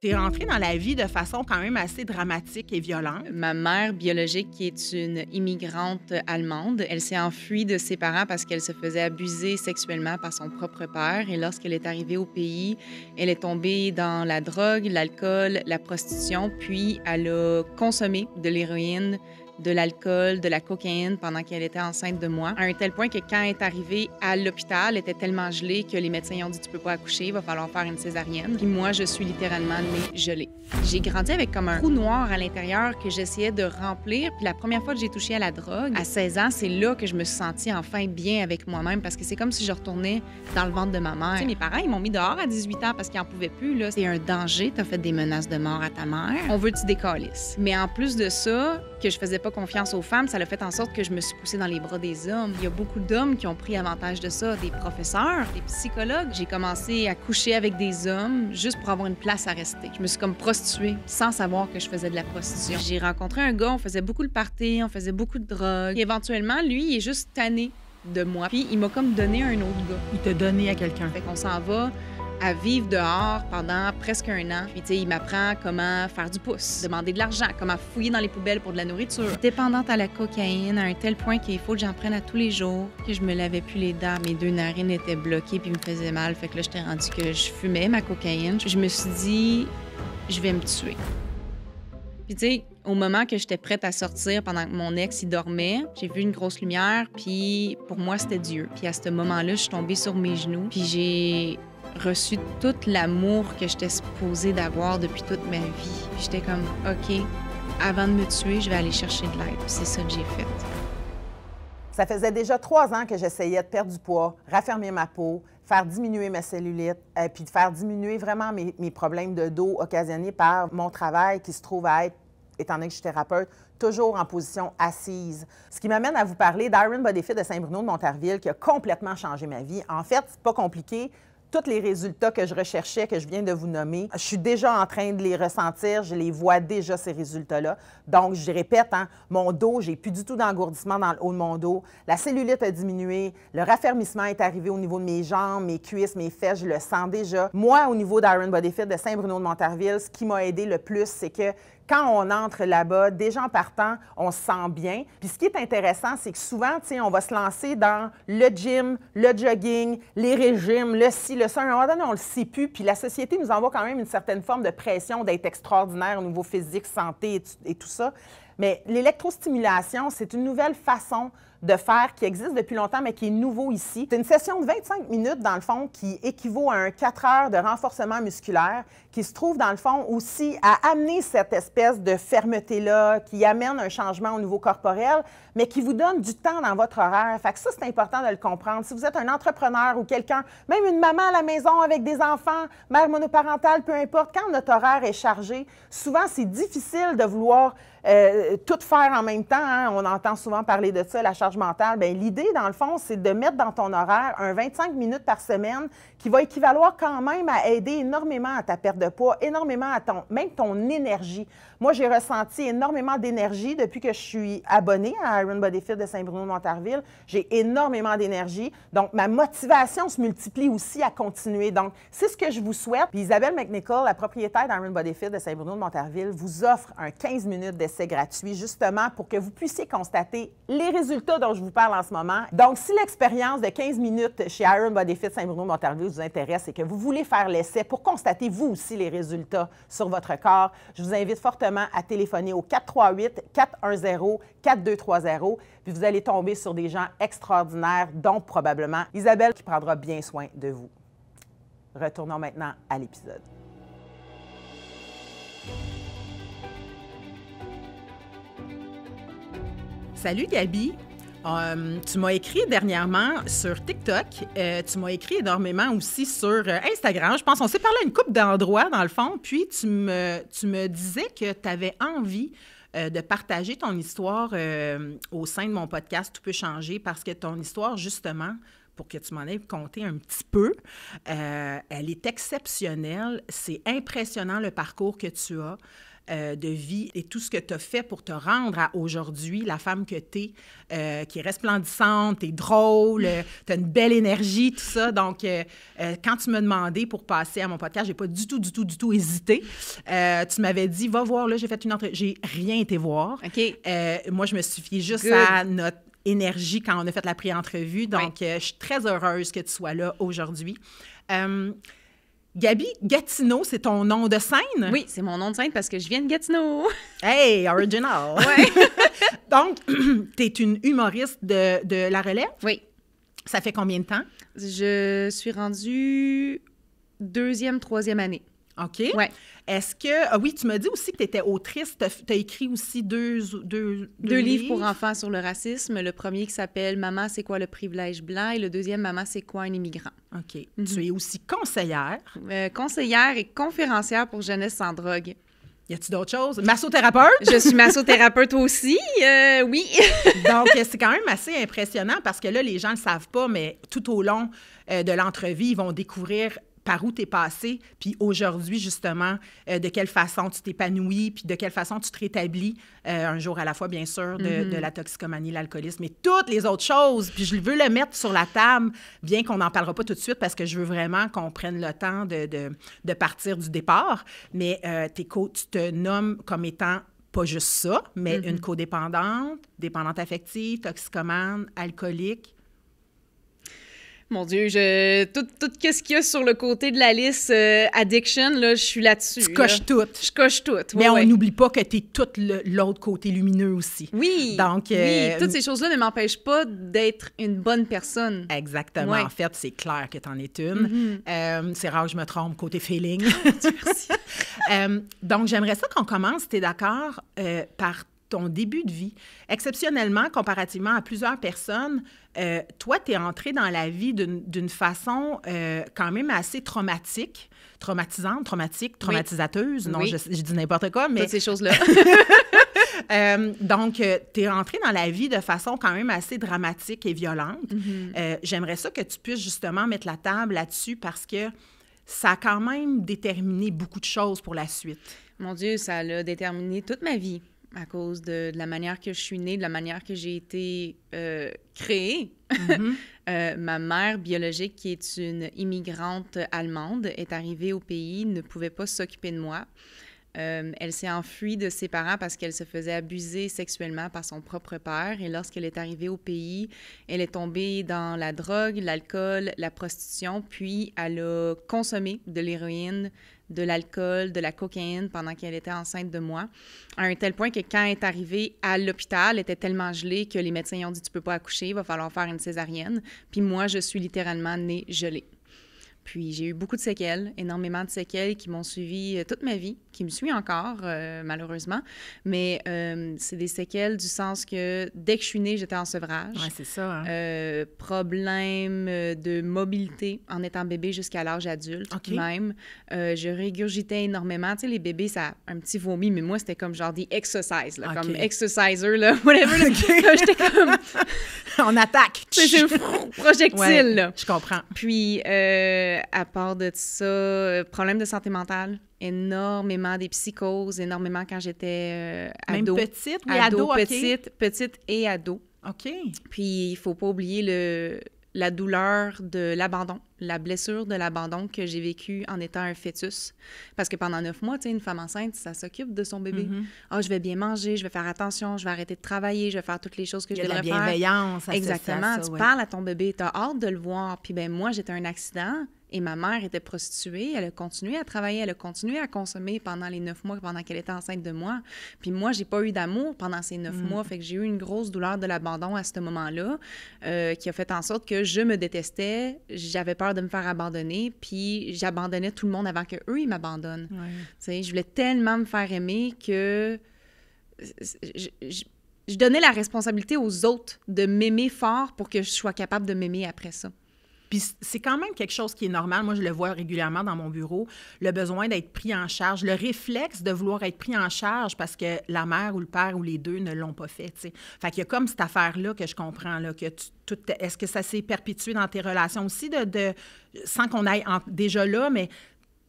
T'es rentrée dans la vie de façon quand même assez dramatique et violente. Ma mère biologique, qui est une immigrante allemande, elle s'est enfuie de ses parents parce qu'elle se faisait abuser sexuellement par son propre père. Et lorsqu'elle est arrivée au pays, elle est tombée dans la drogue, l'alcool, la prostitution, puis elle a consommé de l'héroïne, de l'alcool, de la cocaïne pendant qu'elle était enceinte de moi, à un tel point que quand elle est arrivée à l'hôpital, elle était tellement gelée que les médecins ont dit « tu peux pas accoucher, il va falloir faire une césarienne ». Puis moi, je suis littéralement née gelée. J'ai grandi avec comme un trou noir à l'intérieur que j'essayais de remplir. Puis la première fois que j'ai touché à la drogue, à 16 ans, c'est là que je me suis sentie enfin bien avec moi-même parce que c'est comme si je retournais dans le ventre de ma mère. Tu sais, mes parents, ils m'ont mis dehors à 18 ans parce qu'ils en pouvaient plus. Là. C'est un danger, t'as fait des menaces de mort à ta mère. On veut que tu décalisses. Mais en plus de ça, que je faisais pas confiance aux femmes, ça a fait en sorte que je me suis poussée dans les bras des hommes. Il y a beaucoup d'hommes qui ont pris avantage de ça, des professeurs, des psychologues. J'ai commencé à coucher avec des hommes juste pour avoir une place à rester. Je me suis comme prostituée sans savoir que je faisais de la prostitution. J'ai rencontré un gars, on faisait beaucoup de parties, on faisait beaucoup de drogue. Et éventuellement, lui, il est juste tanné de moi. Puis il m'a comme donné un autre gars. Il t'a donné à quelqu'un. Fait qu'on s'en va à vivre dehors pendant presque un an. Puis, tu sais, il m'apprend comment faire du pouce, demander de l'argent, comment fouiller dans les poubelles pour de la nourriture. Dépendante à la cocaïne, à un tel point qu'il faut que j'en prenne à tous les jours, que je me lavais plus les dents, mes 2 narines étaient bloquées puis me faisaient mal. Fait que là, j'étais rendue que je fumais ma cocaïne. Je me suis dit, je vais me tuer. Puis, tu sais, au moment que j'étais prête à sortir pendant que mon ex, il dormait, j'ai vu une grosse lumière, puis pour moi, c'était Dieu. Puis à ce moment-là, je suis tombée sur mes genoux, puis j'ai reçu tout l'amour que j'étais supposée d'avoir depuis toute ma vie. Puis j'étais comme, OK, avant de me tuer, je vais aller chercher de l'aide. C'est ça que j'ai fait. Ça faisait déjà 3 ans que j'essayais de perdre du poids, raffermir ma peau, faire diminuer ma cellulite, puis de faire diminuer vraiment mes problèmes de dos occasionnés par mon travail qui se trouve à être, étant donné que je suis thérapeute, toujours en position assise. Ce qui m'amène à vous parler d'Iron Body Fit de Saint-Bruno de Montarville qui a complètement changé ma vie. En fait, c'est pas compliqué. Tous les résultats que je recherchais, que je viens de vous nommer, je suis déjà en train de les ressentir, je les vois déjà, ces résultats-là. Donc, je répète, hein, mon dos, j'ai plus du tout d'engourdissement dans le haut de mon dos. La cellulite a diminué, le raffermissement est arrivé au niveau de mes jambes, mes cuisses, mes fesses, je le sens déjà. Moi, au niveau d'Iron Body Fit de Saint-Bruno de Montarville, ce qui m'a aidé le plus, c'est que quand on entre là-bas, déjà en partant, on se sent bien. Puis ce qui est intéressant, c'est que souvent, tu sais, on va se lancer dans le gym, le jogging, les régimes, le ci, le ça. À un moment donné, on ne le sait plus. Puis la société nous envoie quand même une certaine forme de pression d'être extraordinaire au niveau physique, santé et tout ça. Mais l'électrostimulation, c'est une nouvelle façon de faire qui existe depuis longtemps, mais qui est nouveau ici. C'est une session de 25 minutes, dans le fond, qui équivaut à un 4 heures de renforcement musculaire, qui se trouve, dans le fond, aussi à amener cette espèce de fermeté-là, qui amène un changement au niveau corporel, mais qui vous donne du temps dans votre horaire. Fait que ça, c'est important de le comprendre. Si vous êtes un entrepreneur ou quelqu'un, même une maman à la maison avec des enfants, mère monoparentale, peu importe, quand notre horaire est chargé, souvent, c'est difficile de vouloir tout faire en même temps. Hein? On entend souvent parler de ça, la charge mentale. Bien, l'idée, dans le fond, c'est de mettre dans ton horaire un 25 minutes par semaine qui va équivaloir quand même à aider énormément à ta perte de poids, énormément à même ton énergie. Moi, j'ai ressenti énormément d'énergie depuis que je suis abonnée à Iron Body Fit de Saint-Bruno de Montarville. J'ai énormément d'énergie. Donc, ma motivation se multiplie aussi à continuer. Donc, c'est ce que je vous souhaite. Puis Isabelle McNichol, la propriétaire d'Iron Body Fit de Saint-Bruno de Montarville, vous offre un 15 minutes d'essai gratuit, justement pour que vous puissiez constater les résultats dont je vous parle en ce moment. Donc, si l'expérience de 15 minutes chez Iron Body Fit Saint-Bruno de Montarville vous intéresse et que vous voulez faire l'essai pour constater vous aussi les résultats sur votre corps, je vous invite fortement à téléphoner au 438-410-4230. Puis vous allez tomber sur des gens extraordinaires, dont probablement Isabelle qui prendra bien soin de vous. Retournons maintenant à l'épisode. Salut Gabi. Tu m'as écrit dernièrement sur TikTok. Tu m'as écrit énormément aussi sur Instagram. Je pense qu'on s'est parlé à une couple d'endroits, dans le fond. Puis, tu me disais que tu avais envie de partager ton histoire au sein de mon podcast « Tout peut changer » parce que ton histoire, justement, pour que tu m'en aies conté un petit peu, elle est exceptionnelle. C'est impressionnant le parcours que tu as. de vie et tout ce que tu as fait pour te rendre à aujourd'hui, la femme que tu es, qui est resplendissante, tu es drôle, tu as une belle énergie, tout ça. Donc, quand tu m'as demandé pour passer à mon podcast, j'ai pas du tout hésité. Tu m'avais dit, va voir, là, j'ai fait une entrevue. J'ai rien été voir. OK. Moi, je me suis fiée juste Good. à notre énergie quand on a fait la pré-entrevue. Donc, je suis très heureuse que tu sois là aujourd'hui. Gabi, Gatineau, c'est ton nom de scène? Oui, c'est mon nom de scène parce que je viens de Gatineau. Hey, original! Ouais. Donc, tu es une humoriste de La Relève? Oui. Ça fait combien de temps? Je suis rendue 2e, 3e année. OK. Ouais. Est-ce que... Ah oui, tu m'as dit aussi que tu étais autrice. Tu as écrit aussi deux livres pour enfants sur le racisme. Le premier qui s'appelle « Maman, c'est quoi le privilège blanc » et le deuxième « Maman, c'est quoi un immigrant ». OK. Tu es aussi conseillère. Conseillère et conférencière pour Jeunesse sans drogue. Y a-t-il d'autres choses? Massothérapeute? Je suis massothérapeute aussi, oui. Donc, c'est quand même assez impressionnant parce que là, les gens ne le savent pas, mais tout au long de l'entrevue, ils vont découvrir par où tu es passé, puis aujourd'hui, justement, de quelle façon tu t'épanouis, puis de quelle façon tu te rétablis, un jour à la fois, bien sûr, de la toxicomanie, l'alcoolisme et toutes les autres choses. Puis je veux le mettre sur la table, bien qu'on n'en parlera pas tout de suite, parce que je veux vraiment qu'on prenne le temps de partir du départ. Mais tu te nommes comme étant pas juste ça, mais une codépendante, dépendante affective, toxicomane, alcoolique. Mon Dieu, tout ce qu'il y a sur le côté de la liste addiction, là, je suis là-dessus. Tu coches tout. Je coche tout. Mais on n'oublie pas que tu es tout l'autre côté lumineux aussi. Oui. Donc, oui, toutes ces choses-là ne m'empêchent pas d'être une bonne personne. Exactement. Ouais. En fait, c'est clair que tu en es une. C'est rare que je me trompe côté feeling. Merci. Donc, j'aimerais ça qu'on commence, si tu es d'accord, par ton début de vie. Exceptionnellement, comparativement à plusieurs personnes, toi, tu es entrée dans la vie d'une façon quand même assez traumatique, traumatisateuse. Non, oui. je dis n'importe quoi, mais... Toutes ces choses-là. Donc, tu es entrée dans la vie de façon quand même assez dramatique et violente. J'aimerais ça que tu puisses justement mettre la table là-dessus parce que ça a quand même déterminé beaucoup de choses pour la suite. Mon Dieu, ça a déterminé toute ma vie. À cause de la manière que je suis née, de la manière que j'ai été créée. Ma mère biologique, qui est une immigrante allemande, est arrivée au pays, ne pouvait pas s'occuper de moi. Elle s'est enfuie de ses parents parce qu'elle se faisait abuser sexuellement par son propre père. Et lorsqu'elle est arrivée au pays, elle est tombée dans la drogue, l'alcool, la prostitution, puis elle a consommé de l'héroïne, de l'alcool, de la cocaïne pendant qu'elle était enceinte de moi, à un tel point que quand elle est arrivée à l'hôpital, elle était tellement gelée que les médecins ont dit « Tu peux pas accoucher, il va falloir faire une césarienne ». Puis moi, je suis littéralement née gelée. Puis j'ai eu beaucoup de séquelles, énormément de séquelles qui m'ont suivi toute ma vie, qui me suivent encore, malheureusement. Mais c'est des séquelles du sens que dès que je suis née, j'étais en sevrage. Oui, c'est ça. Hein? Problème de mobilité en étant bébé jusqu'à l'âge adulte, même. Je régurgitais énormément. Tu sais, les bébés, ça a un petit vomi, mais moi, c'était comme genre des exercises, là, comme exerciser, là, whatever. Là, j'étais comme... On attaque! C'est un projectile, là. Je comprends. Puis... à part de ça, problème de santé mentale, énormément des psychoses, énormément quand j'étais ado. Même petite? Oui, ado, petite et ado. OK. Puis il faut pas oublier la douleur de l'abandon, la blessure de l'abandon que j'ai vécue en étant un fœtus. Parce que pendant 9 mois, tu sais, une femme enceinte, ça s'occupe de son bébé. Je vais bien manger, je vais faire attention, je vais arrêter de travailler, je vais faire toutes les choses que je devrais faire. Il y a de la bienveillance. Exactement. Ça, tu parles à ton bébé, tu as hâte de le voir. Puis ben moi, j'étais un accident. Et ma mère était prostituée, elle a continué à travailler, elle a continué à consommer pendant les 9 mois, pendant qu'elle était enceinte de moi. Puis moi, j'ai pas eu d'amour pendant ces 9 mois, fait que j'ai eu une grosse douleur de l'abandon à ce moment-là, qui a fait en sorte que je me détestais, j'avais peur de me faire abandonner, puis j'abandonnais tout le monde avant qu'eux, ils m'abandonnent. Tu sais, je voulais tellement me faire aimer que je donnais la responsabilité aux autres de m'aimer fort pour que je sois capable de m'aimer après ça. Puis c'est quand même quelque chose qui est normal. Moi, je le vois régulièrement dans mon bureau, le besoin d'être pris en charge, le réflexe de vouloir être pris en charge parce que la mère ou le père ou les deux ne l'ont pas fait, tu sais. Fait qu'il y a comme cette affaire-là que je comprends, là, que est-ce que ça s'est perpétué dans tes relations aussi, sans qu'on aille déjà là, mais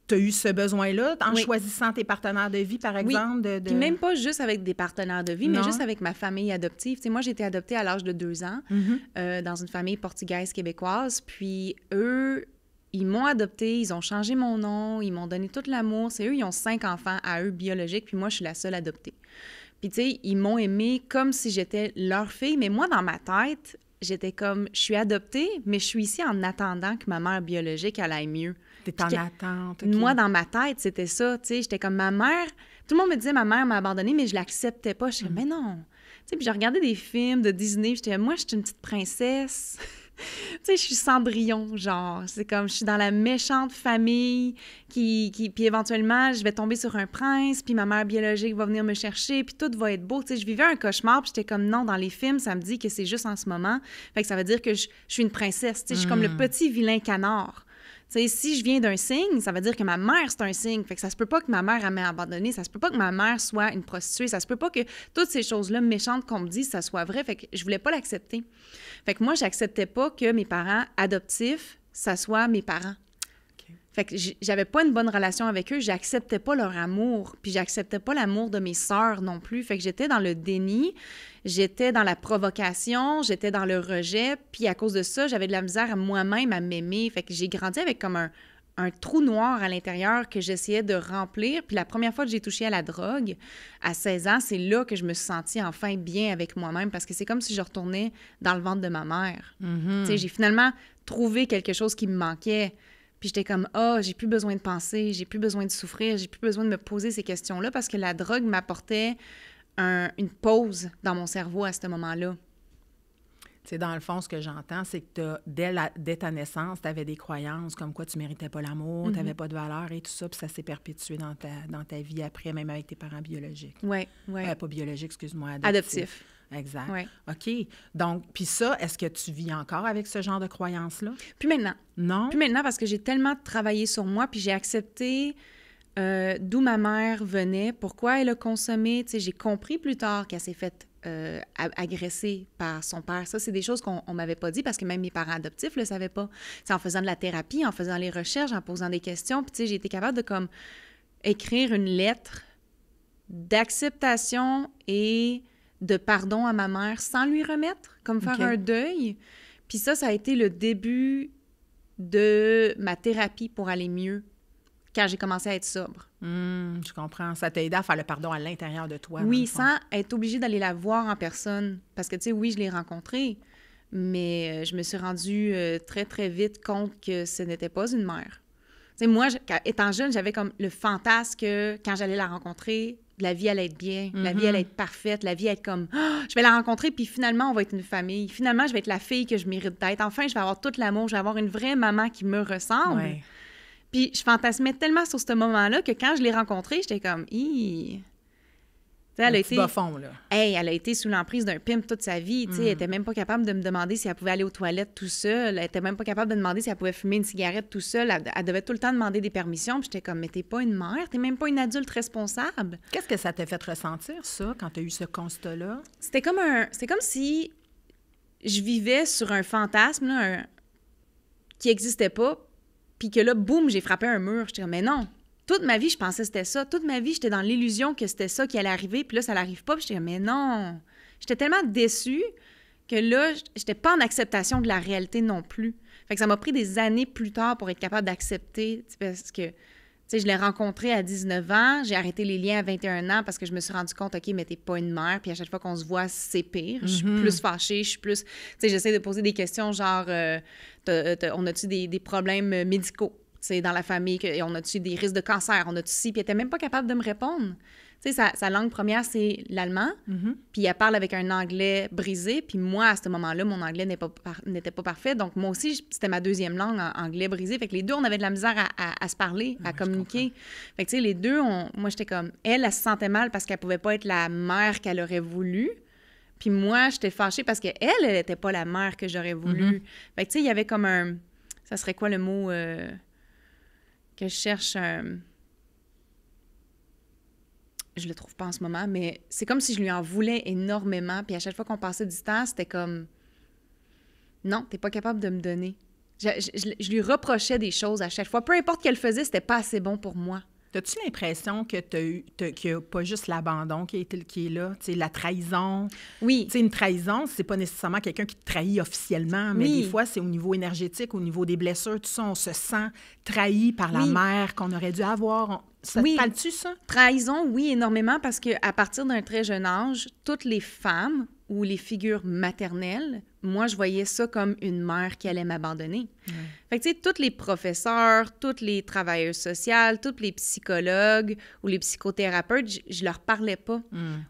tu as eu ce besoin-là en Oui. choisissant tes partenaires de vie, par exemple? Puis même pas juste avec des partenaires de vie, mais Non. juste avec ma famille adoptive. Tu sais, moi, j'ai été adoptée à l'âge de 2 ans dans une famille portugaise québécoise. Puis eux, ils m'ont adoptée, ils ont changé mon nom, ils m'ont donné tout l'amour. C'est eux, ils ont 5 enfants à eux biologiques, puis moi, je suis la seule adoptée. Puis tu sais, ils m'ont aimée comme si j'étais leur fille, mais moi, dans ma tête, j'étais comme, je suis adoptée, mais je suis ici en attendant que ma mère biologique, elle aille mieux. T'es en attente. OK. Moi, dans ma tête, c'était ça, tu sais. J'étais comme ma mère. Tout le monde me disait ma mère m'a abandonnée, mais je l'acceptais pas. Je disais, mais non. Tu sais, puis je regardais des films de Disney, puis j'étais, moi, je suis une petite princesse. Tu sais, je suis Cendrillon, genre. C'est comme, je suis dans la méchante famille puis éventuellement, je vais tomber sur un prince, puis ma mère biologique va venir me chercher, puis tout va être beau. Tu sais, je vivais un cauchemar, puis j'étais comme, non, dans les films, ça me dit que c'est juste en ce moment. Fait que ça veut dire que je suis une princesse. Tu sais, je suis comme le petit vilain canard. Tu sais, si je viens d'un signe, ça veut dire que ma mère, c'est un signe. Fait que ça se peut pas que ma mère m'ait abandonnée, ça se peut pas que ma mère soit une prostituée, ça se peut pas que toutes ces choses-là méchantes qu'on me dit, ça soit vrai. Fait que je voulais pas l'accepter. Fait que moi, j'acceptais pas que mes parents adoptifs, ça soit mes parents. OK. Fait que j'avais pas une bonne relation avec eux, j'acceptais pas leur amour, puis j'acceptais pas l'amour de mes sœurs non plus. Fait que j'étais dans le déni, j'étais dans la provocation, j'étais dans le rejet, puis à cause de ça, j'avais de la misère à moi-même à m'aimer. Fait que j'ai grandi avec comme un trou noir à l'intérieur que j'essayais de remplir. Puis la première fois que j'ai touché à la drogue, à 16 ans, c'est là que je me suis sentie enfin bien avec moi-même, parce que c'est comme si je retournais dans le ventre de ma mère. Tu sais, j'ai finalement trouvé quelque chose qui me manquait. Puis j'étais comme, j'ai plus besoin de penser, j'ai plus besoin de souffrir, j'ai plus besoin de me poser ces questions-là, parce que la drogue m'apportait une pause dans mon cerveau à ce moment-là. Tu sais, dans le fond, ce que j'entends, c'est que dès ta naissance, tu avais des croyances comme quoi tu méritais pas l'amour, tu n'avais pas de valeur et tout ça, puis ça s'est perpétué dans ta vie après, même avec tes parents biologiques. Oui. Pas biologiques, excuse-moi, Adoptif. Exact. Ouais. OK. Donc, puis ça, est-ce que tu vis encore avec ce genre de croyances-là? Puis maintenant. Non? Puis maintenant, parce que j'ai tellement travaillé sur moi, puis j'ai accepté d'où ma mère venait, pourquoi elle a consommé. Tu sais, j'ai compris plus tard qu'elle s'est faite agressée par son père. Ça, c'est des choses qu'on m'avait pas dit, parce que même mes parents adoptifs le savaient pas. C'est en faisant de la thérapie, en faisant les recherches, en posant des questions. Puis, tu sais, j'ai été capable de, comme, écrire une lettre d'acceptation et de pardon à ma mère sans lui remettre, comme faire un deuil. Puis ça a été le début de ma thérapie pour aller mieux quand j'ai commencé à être sobre. Je comprends. Ça t'a aidé à faire le pardon à l'intérieur de toi. Oui, sans être obligée d'aller la voir en personne. Parce que, tu sais, oui, je l'ai rencontrée, mais je me suis rendue très, très vite compte que ce n'était pas une mère. Tu sais, moi, étant jeune, j'avais comme le fantasme que quand j'allais la rencontrer, la vie allait être bien, la vie allait être parfaite, la vie allait être comme je vais la rencontrer, puis finalement, on va être une famille. Finalement, je vais être la fille que je mérite d'être. Enfin, je vais avoir tout l'amour, je vais avoir une vraie maman qui me ressemble. Ouais. Puis je fantasmais tellement sur ce moment-là que quand je l'ai rencontrée, j'étais comme elle a été bas-fond, là. Elle a été sous l'emprise d'un pimp toute sa vie. Elle était même pas capable de me demander si elle pouvait aller aux toilettes tout seule. Elle était même pas capable de demander si elle pouvait fumer une cigarette tout seule. Elle devait tout le temps demander des permissions. Puis j'étais comme, mais t'es pas une mère, t'es même pas une adulte responsable. Qu'est-ce que ça t'a fait ressentir, ça, quand tu as eu ce constat-là? C'est comme si je vivais sur un fantasme là, qui existait pas, puis que là, boum, j'ai frappé un mur. J'étais comme, mais non! Toute ma vie, je pensais que c'était ça. Toute ma vie, j'étais dans l'illusion que c'était ça qui allait arriver. Puis là, ça n'arrive pas. Puis j'étais comme, mais non! J'étais tellement déçue que là, j'étais pas en acceptation de la réalité non plus. Fait que ça m'a pris des années plus tard pour être capable d'accepter. Parce que, tu sais, je l'ai rencontré à 19 ans. J'ai arrêté les liens à 21 ans parce que je me suis rendu compte, OK, mais t'es pas une mère. Puis à chaque fois qu'on se voit, c'est pire. Je suis plus fâchée. Je suis plus... Tu sais, j'essaie de poser des questions genre, on a-tu des problèmes médicaux? Dans la famille, on a-tu des risques de cancer, on a-tu ci, puis elle était même pas capable de me répondre. Tu sais, sa langue première, c'est l'allemand, puis elle parle avec un anglais brisé, puis moi, à ce moment-là, mon anglais n'était pas parfait, donc moi aussi, c'était ma deuxième langue, anglais brisé, fait que les deux, on avait de la misère à se parler, à communiquer. Fait que, tu sais, les deux, moi, j'étais comme, elle se sentait mal parce qu'elle pouvait pas être la mère qu'elle aurait voulu, puis moi, j'étais fâchée parce qu'elle était pas la mère que j'aurais voulu. Fait que, tu sais, il y avait comme un... Ça serait quoi le mot... que je cherche je le trouve pas en ce moment, mais c'est comme si je lui en voulais énormément, puis à chaque fois qu'on passait du temps, c'était comme non, t'es pas capable de me donner. Je lui reprochais des choses à chaque fois. Peu importe qu'elle faisait, c'était pas assez bon pour moi. As-tu l'impression que qu'il n'y a pas juste l'abandon qui est là, tu sais, la trahison? Oui. Tu sais, une trahison, c'est pas nécessairement quelqu'un qui te trahit officiellement, mais des fois, c'est au niveau énergétique, au niveau des blessures, tout ça, on se sent trahi par la mère qu'on aurait dû avoir. Ça te parle-tu, ça? Trahison, oui, énormément, parce qu'à partir d'un très jeune âge, toutes les femmes ou les figures maternelles, moi, je voyais ça comme une mère qui allait m'abandonner. Fait que, tu sais, tous les professeurs, toutes les travailleuses sociales, tous les psychologues ou les psychothérapeutes, je leur parlais pas.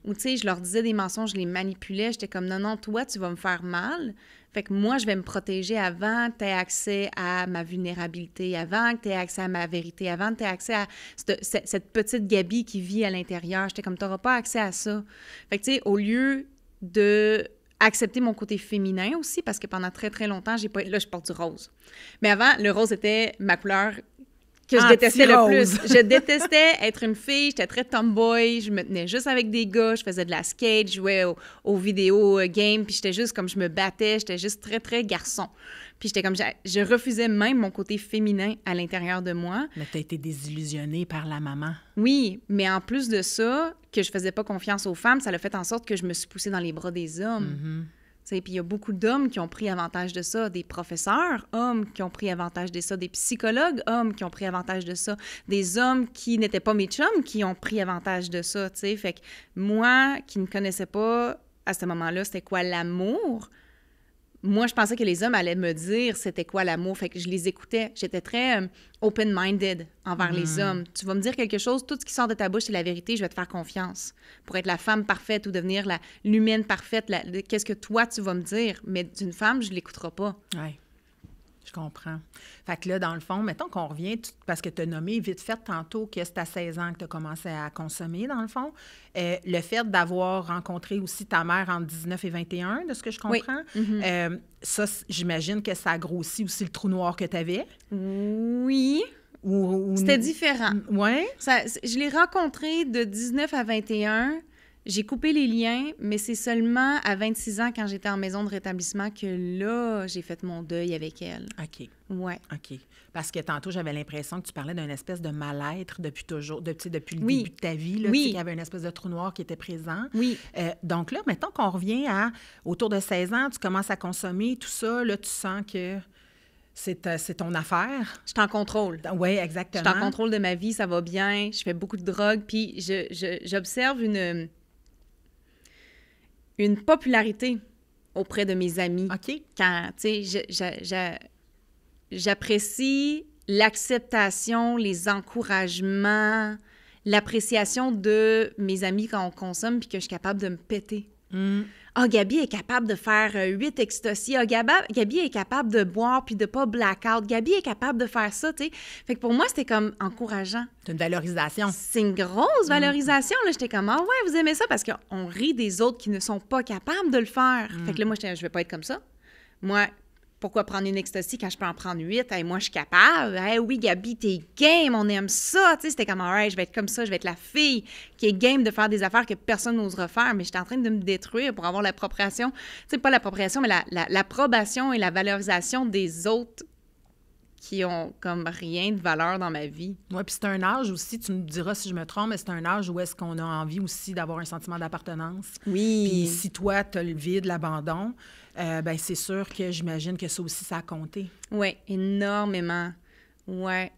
Ou, tu sais, je leur disais des mensonges, je les manipulais. J'étais comme, non, toi, tu vas me faire mal. Fait que moi, je vais me protéger avant que tu aies accès à ma vulnérabilité, avant que tu aies accès à ma vérité, avant que tu aies accès à cette petite Gabi qui vit à l'intérieur. J'étais comme, tu n'auras pas accès à ça. Fait que, tu sais, au lieu de accepter mon côté féminin aussi, parce que pendant très, très longtemps, là, je porte du rose. Mais avant, le rose était ma couleur que je détestais le plus. Je détestais être une fille, j'étais très tomboy, je me tenais juste avec des gars, je faisais de la skate, je jouais aux vidéo games, puis j'étais juste comme je me battais, j'étais juste très, très garçon. Puis j'étais comme, je refusais même mon côté féminin à l'intérieur de moi. Mais t'as été désillusionnée par la maman. Oui, mais en plus de ça, que je faisais pas confiance aux femmes, ça a fait en sorte que je me suis poussée dans les bras des hommes. Puis il y a beaucoup d'hommes qui ont pris avantage de ça, des professeurs, hommes qui ont pris avantage de ça, des psychologues, hommes qui ont pris avantage de ça, des hommes qui n'étaient pas mes chums qui ont pris avantage de ça, tu sais. Fait que moi, qui ne connaissais pas à ce moment-là c'était quoi l'amour, moi, je pensais que les hommes allaient me dire c'était quoi l'amour. Fait que je les écoutais. J'étais très open-minded envers les hommes. Tu vas me dire quelque chose, tout ce qui sort de ta bouche, c'est la vérité, je vais te faire confiance. Pour être la femme parfaite ou devenir l'humaine parfaite, qu'est-ce que toi, tu vas me dire? Mais d'une femme, je ne l'écouterai pas. Oui, je comprends. Fait que là, dans le fond, mettons qu'on revient, parce que tu as nommé vite fait tantôt que c'est à 16 ans que tu as commencé à consommer, dans le fond. Le fait d'avoir rencontré aussi ta mère entre 19 et 21, de ce que je comprends, ça, j'imagine que ça a grossi aussi le trou noir que tu avais. Oui. C'était différent. Oui? Je l'ai rencontré de 19 à 21. J'ai coupé les liens, mais c'est seulement à 26 ans, quand j'étais en maison de rétablissement, que là, j'ai fait mon deuil avec elle. OK. Ouais. OK. Parce que tantôt, j'avais l'impression que tu parlais d'une espèce de mal-être depuis toujours, depuis le début de ta vie, là, qu'il y avait une espèce de trou noir qui était présent. Oui. Donc là, mettons qu'on revient à autour de 16 ans, tu commences à consommer tout ça, là, tu sens que c'est ton affaire. Je suis en contrôle. Oui, exactement. Je suis en contrôle de ma vie, ça va bien, je fais beaucoup de drogue, puis j'observe une popularité auprès de mes amis. OK. Quand, tu sais, j'apprécie l'acceptation, les encouragements, l'appréciation de mes amis quand on consomme puis que je suis capable de me péter. Ah, Gabi est capable de faire 8 ecstasy. Ah, Gabi est capable de boire puis de pas blackout. Gabi est capable de faire ça, tu sais. Fait que pour moi, c'était comme encourageant. C'est une valorisation. C'est une grosse valorisation, là. J'étais comme, ah ouais, vous aimez ça? Parce qu'on rit des autres qui ne sont pas capables de le faire. Fait que là, moi, je vais pas être comme ça. Moi, pourquoi prendre une ecstasy quand je peux en prendre 8? Hey, moi, je suis capable. Hey, oui, Gabi, t'es game, on aime ça. Tu sais, c'était comme, alright, je vais être comme ça, je vais être la fille qui est game de faire des affaires que personne n'osera faire, mais j'étais en train de me détruire pour avoir l'appropriation. Tu sais, pas l'appropriation, mais l'approbation et la valorisation des autres qui ont comme rien de valeur dans ma vie. Oui, puis c'est un âge aussi, tu me diras si je me trompe, mais c'est un âge où est-ce qu'on a envie aussi d'avoir un sentiment d'appartenance. Oui. Puis si toi, tu as le vide, l'abandon, ben c'est sûr que j'imagine que ça aussi, ça a compté. Oui, énormément. Ouais.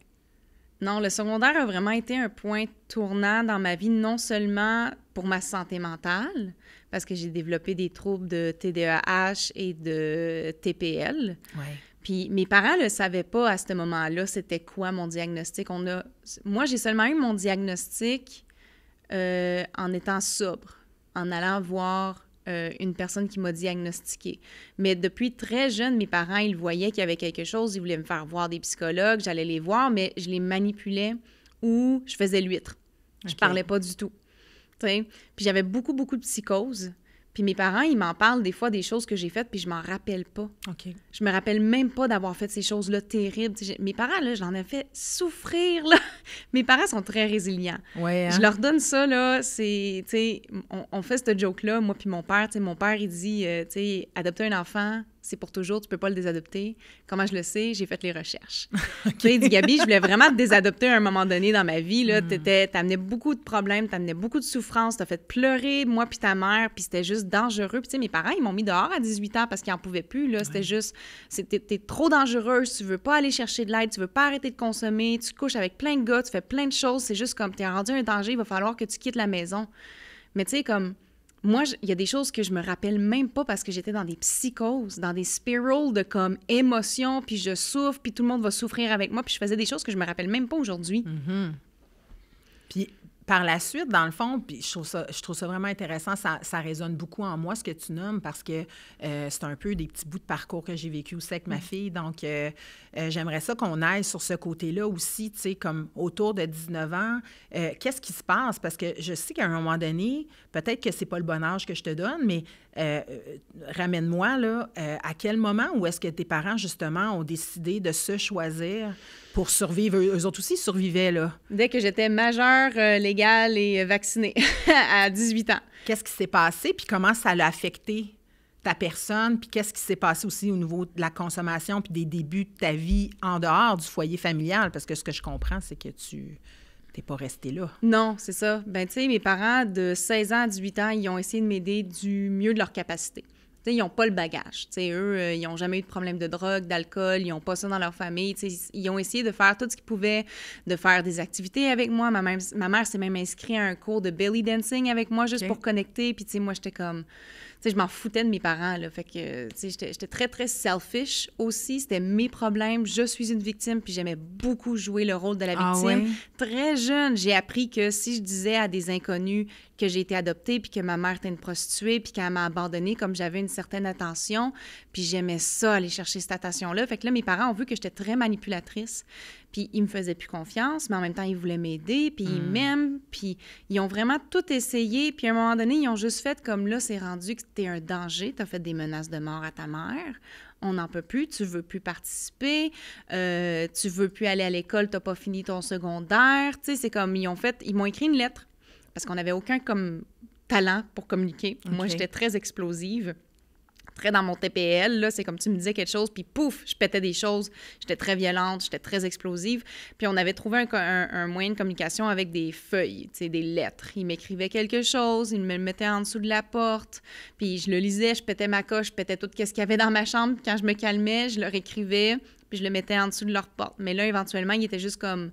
Non, le secondaire a vraiment été un point tournant dans ma vie, non seulement pour ma santé mentale, parce que j'ai développé des troubles de TDAH et de TPL. Oui. Puis mes parents ne le savaient pas à ce moment-là, c'était quoi mon diagnostic. Moi, j'ai seulement eu mon diagnostic en étant sobre, en allant voir une personne qui m'a diagnostiqué. Mais depuis très jeune, mes parents, ils voyaient qu'il y avait quelque chose, ils voulaient me faire voir des psychologues, j'allais les voir, mais je les manipulais ou je faisais l'huître. Je parlais pas du tout. T'sais? Puis j'avais beaucoup, beaucoup de psychose. Puis mes parents, ils m'en parlent des fois des choses que j'ai faites, puis je m'en rappelle pas. OK. Je me rappelle même pas d'avoir fait ces choses-là terribles. Mes parents, là, je l'en ai fait souffrir, là. Mes parents sont très résilients. Ouais, hein? Je leur donne ça, là, c'est, tu sais, on fait cette joke-là, moi puis mon père. Tu sais, mon père, il dit, tu sais, adopter un enfant, c'est pour toujours, tu peux pas le désadopter. Comment je le sais? J'ai fait les recherches. Tu sais, dit Gabi, je voulais vraiment te désadopter à un moment donné dans ma vie. Là, t'amenais beaucoup de problèmes, t'amenais beaucoup de souffrances, t'as fait pleurer moi puis ta mère, puis c'était juste dangereux. Puis tu sais, mes parents, ils m'ont mis dehors à 18 ans parce qu'ils en pouvaient plus. Là, c'était juste, t'es trop dangereuse, tu veux pas aller chercher de l'aide, tu veux pas arrêter de consommer, tu couches avec plein de gars, tu fais plein de choses, c'est juste comme t'es rendu un danger, il va falloir que tu quittes la maison. Mais tu sais, comme... Moi, il y a des choses que je me rappelle même pas parce que j'étais dans des psychoses, dans des spirals de comme émotion, puis je souffre, puis tout le monde va souffrir avec moi, puis je faisais des choses que je me rappelle même pas aujourd'hui. Mm-hmm. Puis par la suite, dans le fond, puis je trouve ça vraiment intéressant, ça résonne beaucoup en moi, ce que tu nommes, parce que c'est un peu des petits bouts de parcours que j'ai vécu aussi avec ma fille. Donc, j'aimerais ça qu'on aille sur ce côté-là aussi, tu sais, comme autour de 19 ans. Qu'est-ce qui se passe? Parce que je sais qu'à un moment donné, peut-être que c'est pas le bon âge que je te donne, mais ramène-moi, là, à quel moment où est-ce que tes parents, justement, ont décidé de se choisir pour survivre? Eux autres aussi survivaient, là. Dès que j'étais majeure, légale et vaccinée, à 18 ans. Qu'est-ce qui s'est passé, puis comment ça l'a affecté ta personne, puis qu'est-ce qui s'est passé aussi au niveau de la consommation, puis des débuts de ta vie en dehors du foyer familial? Parce que ce que je comprends, c'est que tu n'es pas resté là. Non, c'est ça. Ben, tu sais, mes parents, de 16 ans à 18 ans, ils ont essayé de m'aider du mieux de leur capacité. T'sais, ils n'ont pas le bagage. T'sais, eux, ils n'ont jamais eu de problème de drogue, d'alcool, ils n'ont pas ça dans leur famille. T'sais, ils ont essayé de faire tout ce qu'ils pouvaient, de faire des activités avec moi. Ma mère s'est même inscrite à un cours de belly dancing avec moi juste pour connecter. Puis, tu sais, moi, j'étais comme... Tu sais, je m'en foutais de mes parents, là. Fait que, tu sais, j'étais très, très selfish aussi. C'était mes problèmes. Je suis une victime, puis j'aimais beaucoup jouer le rôle de la victime. Ah ouais? Très jeune, j'ai appris que si je disais à des inconnus que j'ai été adoptée, puis que ma mère était une prostituée, puis qu'elle m'a abandonnée, comme j'avais une certaine attention, puis j'aimais ça, aller chercher cette attention-là. Fait que là, mes parents ont vu que j'étais très manipulatrice, puis ils me faisaient plus confiance, mais en même temps, ils voulaient m'aider, puis ils m'aiment, puis ils ont vraiment tout essayé, puis à un moment donné, ils ont juste fait comme là, c'est rendu que t'es un danger, t'as fait des menaces de mort à ta mère, on n'en peut plus, tu veux plus participer, tu veux plus aller à l'école, t'as pas fini ton secondaire, tu sais, c'est comme, ils m'ont écrit une lettre, parce qu'on n'avait aucun comme talent pour communiquer. Okay. Moi, j'étais très explosive, très dans mon TPL, là, c'est comme tu me disais quelque chose, puis pouf, je pétais des choses. J'étais très violente, j'étais très explosive. Puis on avait trouvé un moyen de communication avec des feuilles, tu sais, des lettres. Il m'écrivait quelque chose, il me le mettait en dessous de la porte, puis je le lisais, je pétais ma coche, je pétais tout ce qu'il y avait dans ma chambre. Quand je me calmais, je leur écrivais, puis je le mettais en dessous de leur porte. Mais là, éventuellement, il était juste comme...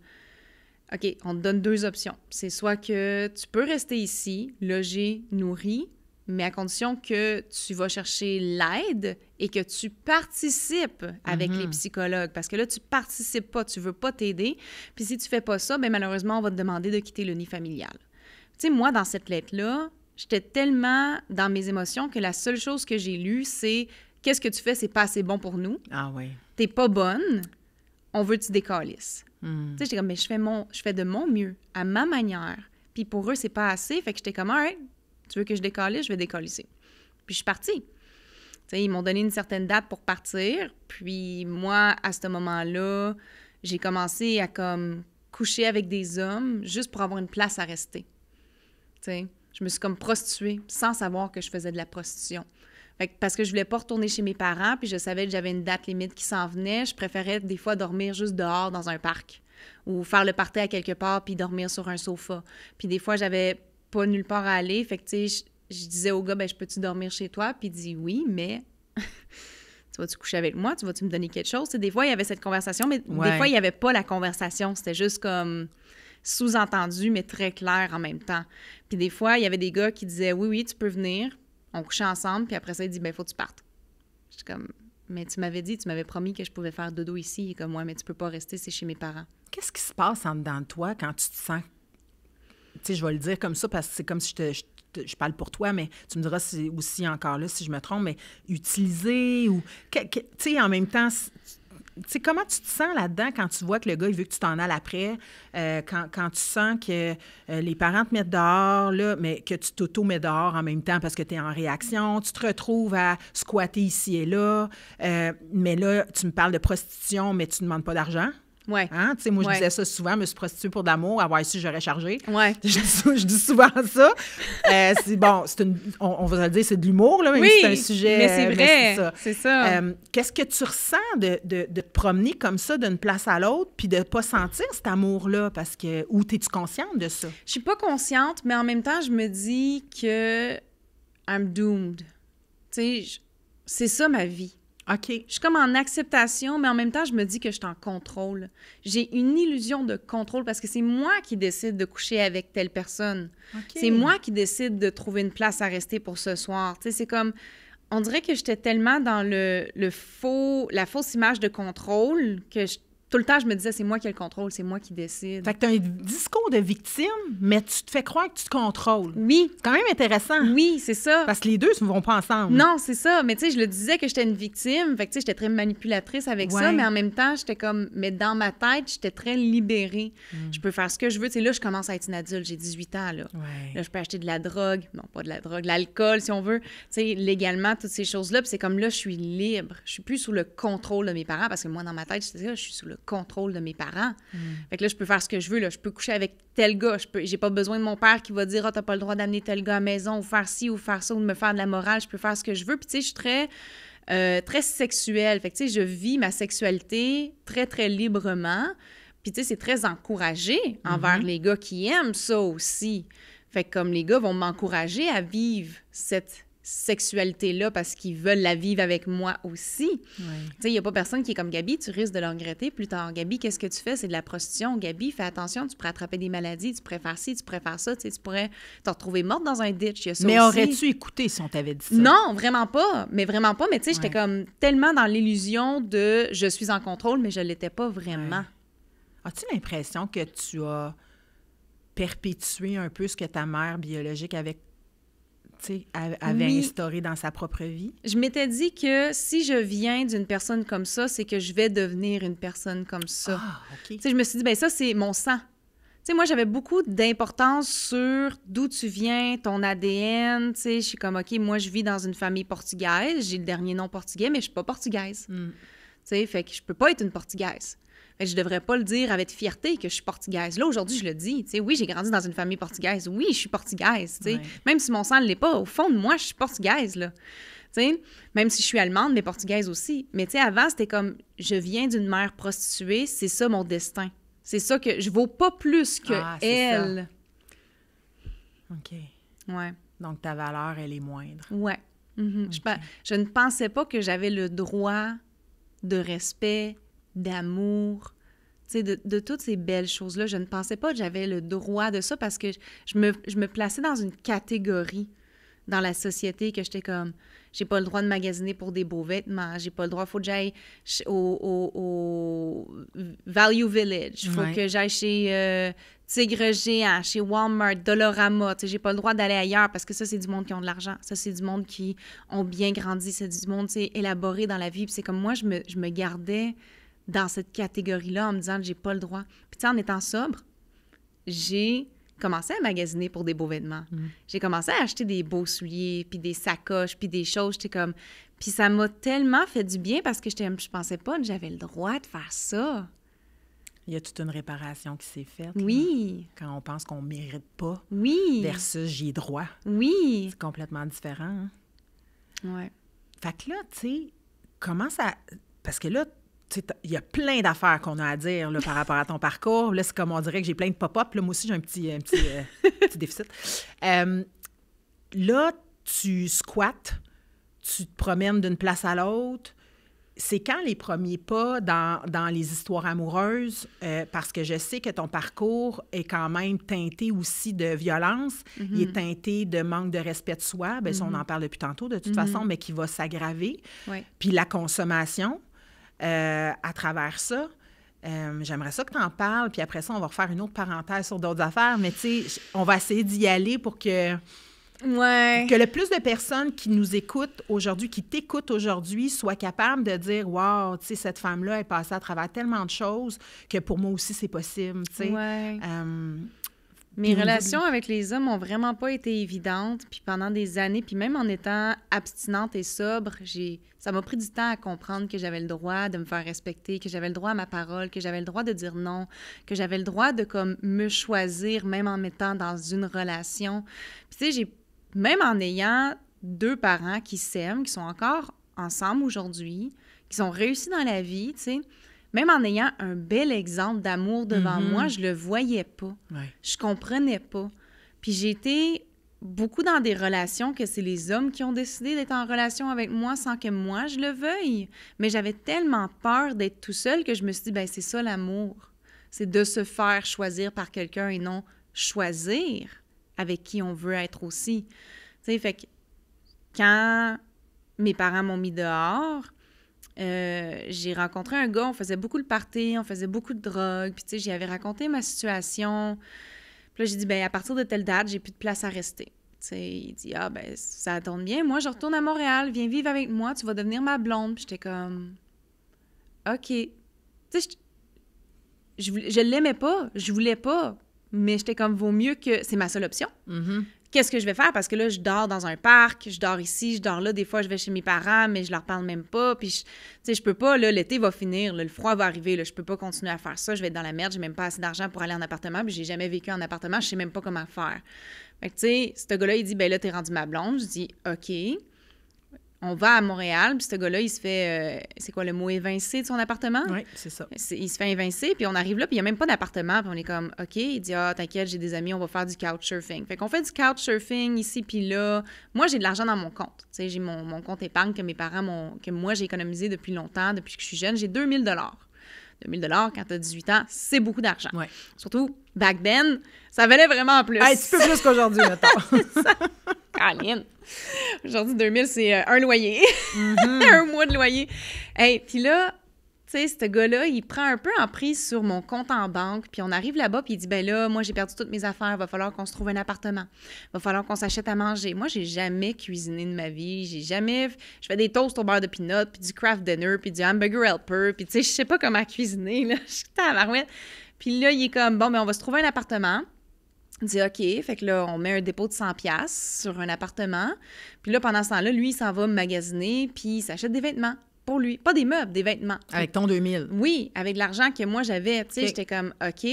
OK, on te donne deux options. C'est soit que tu peux rester ici, logé, nourri, mais à condition que tu vas chercher l'aide et que tu participes avec les psychologues. Parce que là, tu participes pas, tu veux pas t'aider. Puis si tu fais pas ça, bien malheureusement, on va te demander de quitter le nid familial. Tu sais, moi, dans cette lettre-là, j'étais tellement dans mes émotions que la seule chose que j'ai lue, c'est « Qu'est-ce que tu fais? C'est pas assez bon pour nous. Ah oui. T'es pas bonne. On veut que tu décalisses. » Tu sais, j'étais comme, mais je fais de mon mieux, à ma manière. Puis pour eux, c'est pas assez. Fait que j'étais comme, all right, tu veux que je décalisse, je vais décalisser. Puis je suis partie. Tu sais, ils m'ont donné une certaine date pour partir. Puis moi, à ce moment-là, j'ai commencé à comme coucher avec des hommes juste pour avoir une place à rester. Tu sais, je me suis comme prostituée sans savoir que je faisais de la prostitution. Fait que parce que je voulais pas retourner chez mes parents, puis je savais que j'avais une date limite qui s'en venait, je préférais des fois dormir juste dehors dans un parc ou faire le party à quelque part puis dormir sur un sofa. Puis des fois, j'avais pas nulle part à aller, fait que tu sais, je disais au gars, ben je peux-tu dormir chez toi? Puis il dit oui, mais tu vas-tu coucher avec moi? Tu vas-tu me donner quelque chose? T'sais, des fois, il y avait cette conversation, mais des fois, il y avait pas la conversation. C'était juste comme sous-entendu, mais très clair en même temps. Puis des fois, il y avait des gars qui disaient oui, tu peux venir. On couchait ensemble, puis après ça, il dit, ben faut que tu partes. J'étais comme, mais tu m'avais promis que je pouvais faire dodo ici. Il est comme, ouais, mais tu peux pas rester, c'est chez mes parents. Qu'est-ce qui se passe en dedans de toi quand tu te sens... Tu sais, je vais le dire comme ça parce que c'est comme si je parle pour toi, mais tu me diras si, aussi encore là si je me trompe, mais utiliser ou... Tu sais, en même temps... Tu sais, comment tu te sens là-dedans quand tu vois que le gars, il veut que tu t'en ailles après, quand tu sens que les parents te mettent dehors, là, mais que tu t'auto-mets dehors en même temps parce que tu es en réaction, tu te retrouves à squatter ici et là, mais là, tu me parles de prostitution, mais tu ne demandes pas d'argent? Ouais. Hein? Tu sais, moi, je Ouais. disais ça souvent, me suis prostituée pour de l'amour, avoir su, j'aurais chargé. Ouais. Je dis souvent ça. C'est bon, on va se le dire, c'est de l'humour, là, même Oui, si c'est un sujet. mais c'est vrai, c'est ça. c'est ça. Qu'est-ce que tu ressens de te promener comme ça d'une place à l'autre, puis de ne pas sentir cet amour-là? Parce que, ou es-tu consciente de ça? Je suis pas consciente, mais en même temps, je me dis que I'm doomed. Tu sais, c'est ça ma vie. OK. Je suis comme en acceptation, mais en même temps, je me dis que je suis en contrôle. J'ai une illusion de contrôle parce que c'est moi qui décide de coucher avec telle personne. OK. C'est moi qui décide de trouver une place à rester pour ce soir. Tu sais, c'est comme... On dirait que j'étais tellement dans la fausse image de contrôle que tout le temps, je me disais, c'est moi qui ai le contrôle, c'est moi qui décide. Fait que tu as un discours de victime, mais tu te fais croire que tu te contrôles. Oui. C'est quand même intéressant. Oui, c'est ça. Parce que les deux ne vont pas ensemble. Non, c'est ça. Mais tu sais, je le disais que j'étais une victime. Fait que tu sais, j'étais très manipulatrice avec ça. Mais en même temps, j'étais comme... Mais dans ma tête, j'étais très libérée. Je peux faire ce que je veux. Tu sais, là, je commence à être une adulte. J'ai 18 ans, là. Ouais. Là, je peux acheter de la drogue. Non, pas de la drogue. L'alcool, si on veut. Tu sais, légalement, toutes ces choses-là. Puis c'est comme là, je suis libre. Je suis plus sous le contrôle de mes parents. Parce que moi, dans ma tête, je suis sous le contrôle de mes parents. Fait que là, je peux faire ce que je veux. Là. Je peux coucher avec tel gars. J'ai pas besoin de mon père qui va dire « Ah, t'as pas le droit d'amener tel gars à la maison » ou faire ci ou faire ça ou de me faire de la morale. Je peux faire ce que je veux. Puis tu sais, je suis très sexuelle. Fait que tu sais, je vis ma sexualité très, très librement. Puis tu sais, c'est très encouragé envers les gars qui aiment ça aussi. Fait que comme les gars vont m'encourager à vivre cette sexualité-là parce qu'ils veulent la vivre avec moi aussi. Ouais. Tu sais, il n'y a pas personne qui est comme « Gabi, tu risques de le regretter plus tard. Gabi, qu'est-ce que tu fais? C'est de la prostitution. Gabi, fais attention, tu pourrais attraper des maladies, tu pourrais faire ci, tu pourrais faire ça, tu sais, tu pourrais te retrouver morte dans un ditch. Il y a ça Mais aussi. aurais-tu écouté si on t'avait dit ça? Non, vraiment pas. Mais vraiment pas. Mais tu sais, j'étais Ouais. comme tellement dans l'illusion de « je suis en contrôle », mais je ne l'étais pas vraiment. Ouais. As-tu l'impression que tu as perpétué un peu ce que ta mère biologique avait Oui. instauré dans sa propre vie? Je m'étais dit que si je viens d'une personne comme ça, c'est que je vais devenir une personne comme ça. Ah, OK. Tu sais, je me suis dit, ben ça, c'est mon sang. Tu sais, moi, j'avais beaucoup d'importance sur d'où tu viens, ton ADN. Tu sais, je suis comme, OK, moi, je vis dans une famille portugaise. J'ai le dernier nom portugais, mais je suis pas portugaise. Tu sais, fait que je peux pas être une portugaise. Fait que je devrais pas le dire avec fierté que je suis portugaise. Là, aujourd'hui, je le dis. Tu sais, oui, j'ai grandi dans une famille portugaise. Oui, je suis portugaise. Tu sais, Ouais. même si mon sang ne l'est pas, au fond de moi, je suis portugaise, là. Tu sais, même si je suis allemande, mais portugaise aussi. Mais tu sais, avant, c'était comme, je viens d'une mère prostituée, c'est ça mon destin. C'est ça que je vaux pas plus que Ah, c'est elle. OK. Ouais, Donc, ta valeur, elle est moindre. ouais. Mhm. Je ne pensais pas que j'avais le droit de respect, d'amour, tu sais, de toutes ces belles choses-là. Je ne pensais pas que j'avais le droit de ça parce que je me plaçais dans une catégorie dans la société que j'étais comme, j'ai pas le droit de magasiner pour des beaux vêtements, j'ai pas le droit, faut que j'aille au Value Village, faut Ouais. que j'aille chez Tigre Géant, chez Walmart, Dollarama, tu sais, j'ai pas le droit d'aller ailleurs parce que ça, c'est du monde qui ont de l'argent, ça, c'est du monde qui ont bien grandi, c'est du monde, tu sais, élaboré dans la vie, puis c'est comme moi, je me gardais dans cette catégorie-là en me disant que j'ai pas le droit. Puis tu sais, en étant sobre, j'ai commencé à magasiner pour des beaux vêtements. J'ai commencé à acheter des beaux souliers, puis des sacoches, puis des choses. J'étais comme... Puis ça m'a tellement fait du bien parce que je pensais pas que j'avais le droit de faire ça. Il y a toute une réparation qui s'est faite. Oui, là, quand on pense qu'on ne mérite pas oui, versus j'ai droit. oui. C'est complètement différent. Hein? Ouais. Fait que là, tu sais, comment ça... Parce que là, tu sais, il y a plein d'affaires qu'on a à dire là, par rapport à ton parcours. Là, c'est comme on dirait que j'ai plein de pop-up. Là, moi aussi, j'ai un petit déficit. Là, tu squattes, tu te promènes d'une place à l'autre. C'est quand les premiers pas dans les histoires amoureuses? Parce que je sais que ton parcours est quand même teinté aussi de violence. Il est teinté de manque de respect de soi. Bien, ça, on en parle depuis tantôt, de toute façon, mais qui va s'aggraver. Ouais. Puis la consommation à travers ça. J'aimerais ça que tu en parles, puis après ça, on va refaire une autre parenthèse sur d'autres affaires, mais tu sais, on va essayer d'y aller pour que le plus de personnes qui nous écoutent aujourd'hui, qui t'écoutent aujourd'hui, soient capables de dire « Wow, tu sais, cette femme-là est passée à travers tellement de choses que pour moi aussi, c'est possible. » tu sais. Ouais. Mes relations avec les hommes ont vraiment pas été évidentes. Puis pendant des années, puis même en étant abstinente et sobre, ça m'a pris du temps à comprendre que j'avais le droit de me faire respecter, que j'avais le droit à ma parole, que j'avais le droit de dire non, que j'avais le droit de comme me choisir, même en m'étant dans une relation. Puis tu sais, même en ayant 2 parents qui s'aiment, qui sont encore ensemble aujourd'hui, qui sont réussis dans la vie, tu sais, même en ayant un bel exemple d'amour devant moi, je le voyais pas. Ouais. Je comprenais pas. Puis j'ai été beaucoup dans des relations que c'est les hommes qui ont décidé d'être en relation avec moi sans que moi je le veuille. Mais j'avais tellement peur d'être tout seul que je me suis dit, ben c'est ça l'amour. C'est de se faire choisir par quelqu'un et non choisir avec qui on veut être aussi. Tu sais, fait que quand mes parents m'ont mis dehors, j'ai rencontré un gars, on faisait beaucoup de party, on faisait beaucoup de drogue, puis tu sais, j'y avais raconté ma situation. Puis là, j'ai dit, ben à partir de telle date, j'ai plus de place à rester. Tu sais, il dit, ah ben ça tombe bien, moi je retourne à Montréal, viens vivre avec moi, tu vas devenir ma blonde. Puis j'étais comme, OK. Tu sais, je l'aimais pas, je voulais pas, mais j'étais comme, vaut mieux que, c'est ma seule option. Qu'est-ce que je vais faire? Parce que là, je dors dans un parc, je dors ici, je dors là. Des fois, je vais chez mes parents, mais je leur parle même pas. Puis, tu sais, je peux pas, là, l'été va finir, là, le froid va arriver, là, je peux pas continuer à faire ça. Je vais être dans la merde, j'ai même pas assez d'argent pour aller en appartement, puis j'ai jamais vécu en appartement, je sais même pas comment faire. Fait que, tu sais, ce gars-là, il dit, ben là, t'es rendu ma blonde. Je dis, OK. On va à Montréal, puis ce gars-là, il se fait, c'est quoi le mot, évincer de son appartement? Oui, c'est ça. Il se fait évincer, puis on arrive là, puis il n'y a même pas d'appartement, puis on est comme, OK, il dit, ah, t'inquiète, j'ai des amis, on va faire du couchsurfing. Fait qu'on fait du couchsurfing ici, puis là. Moi, j'ai de l'argent dans mon compte. Tu sais, j'ai mon compte épargne que mes parents que moi, j'ai économisé depuis longtemps, depuis que je suis jeune. J'ai 2000 $. 2000 $ quand t'as 18 ans, c'est beaucoup d'argent. Ouais. Surtout, back then, ça valait vraiment plus. Un petit peu plus qu'aujourd'hui, mettons. Caroline. Aujourd'hui, 2000, c'est un loyer. Un mois de loyer. Hey, puis là, tu sais, ce gars-là, il prend un peu en prise sur mon compte en banque, puis on arrive là-bas, puis il dit, ben là, moi, j'ai perdu toutes mes affaires, va falloir qu'on se trouve un appartement, va falloir qu'on s'achète à manger. Moi, j'ai jamais cuisiné de ma vie, je fais des toasts au beurre de peanut, puis du craft dinner, puis du hamburger helper, puis tu sais, je sais pas comment cuisiner, là, je suis tabarouette. Puis là, il est comme, bon, ben on va se trouver un appartement. Il dit, OK, fait que là, on met un dépôt de 100$ sur un appartement, puis là, pendant ce temps-là, lui, il s'en va magasiner, puis il s'achète des vêtements. Pour lui. Pas des meubles, des vêtements. Avec ton 2000. Oui, avec l'argent que moi j'avais. Tu sais, J'étais comme, OK.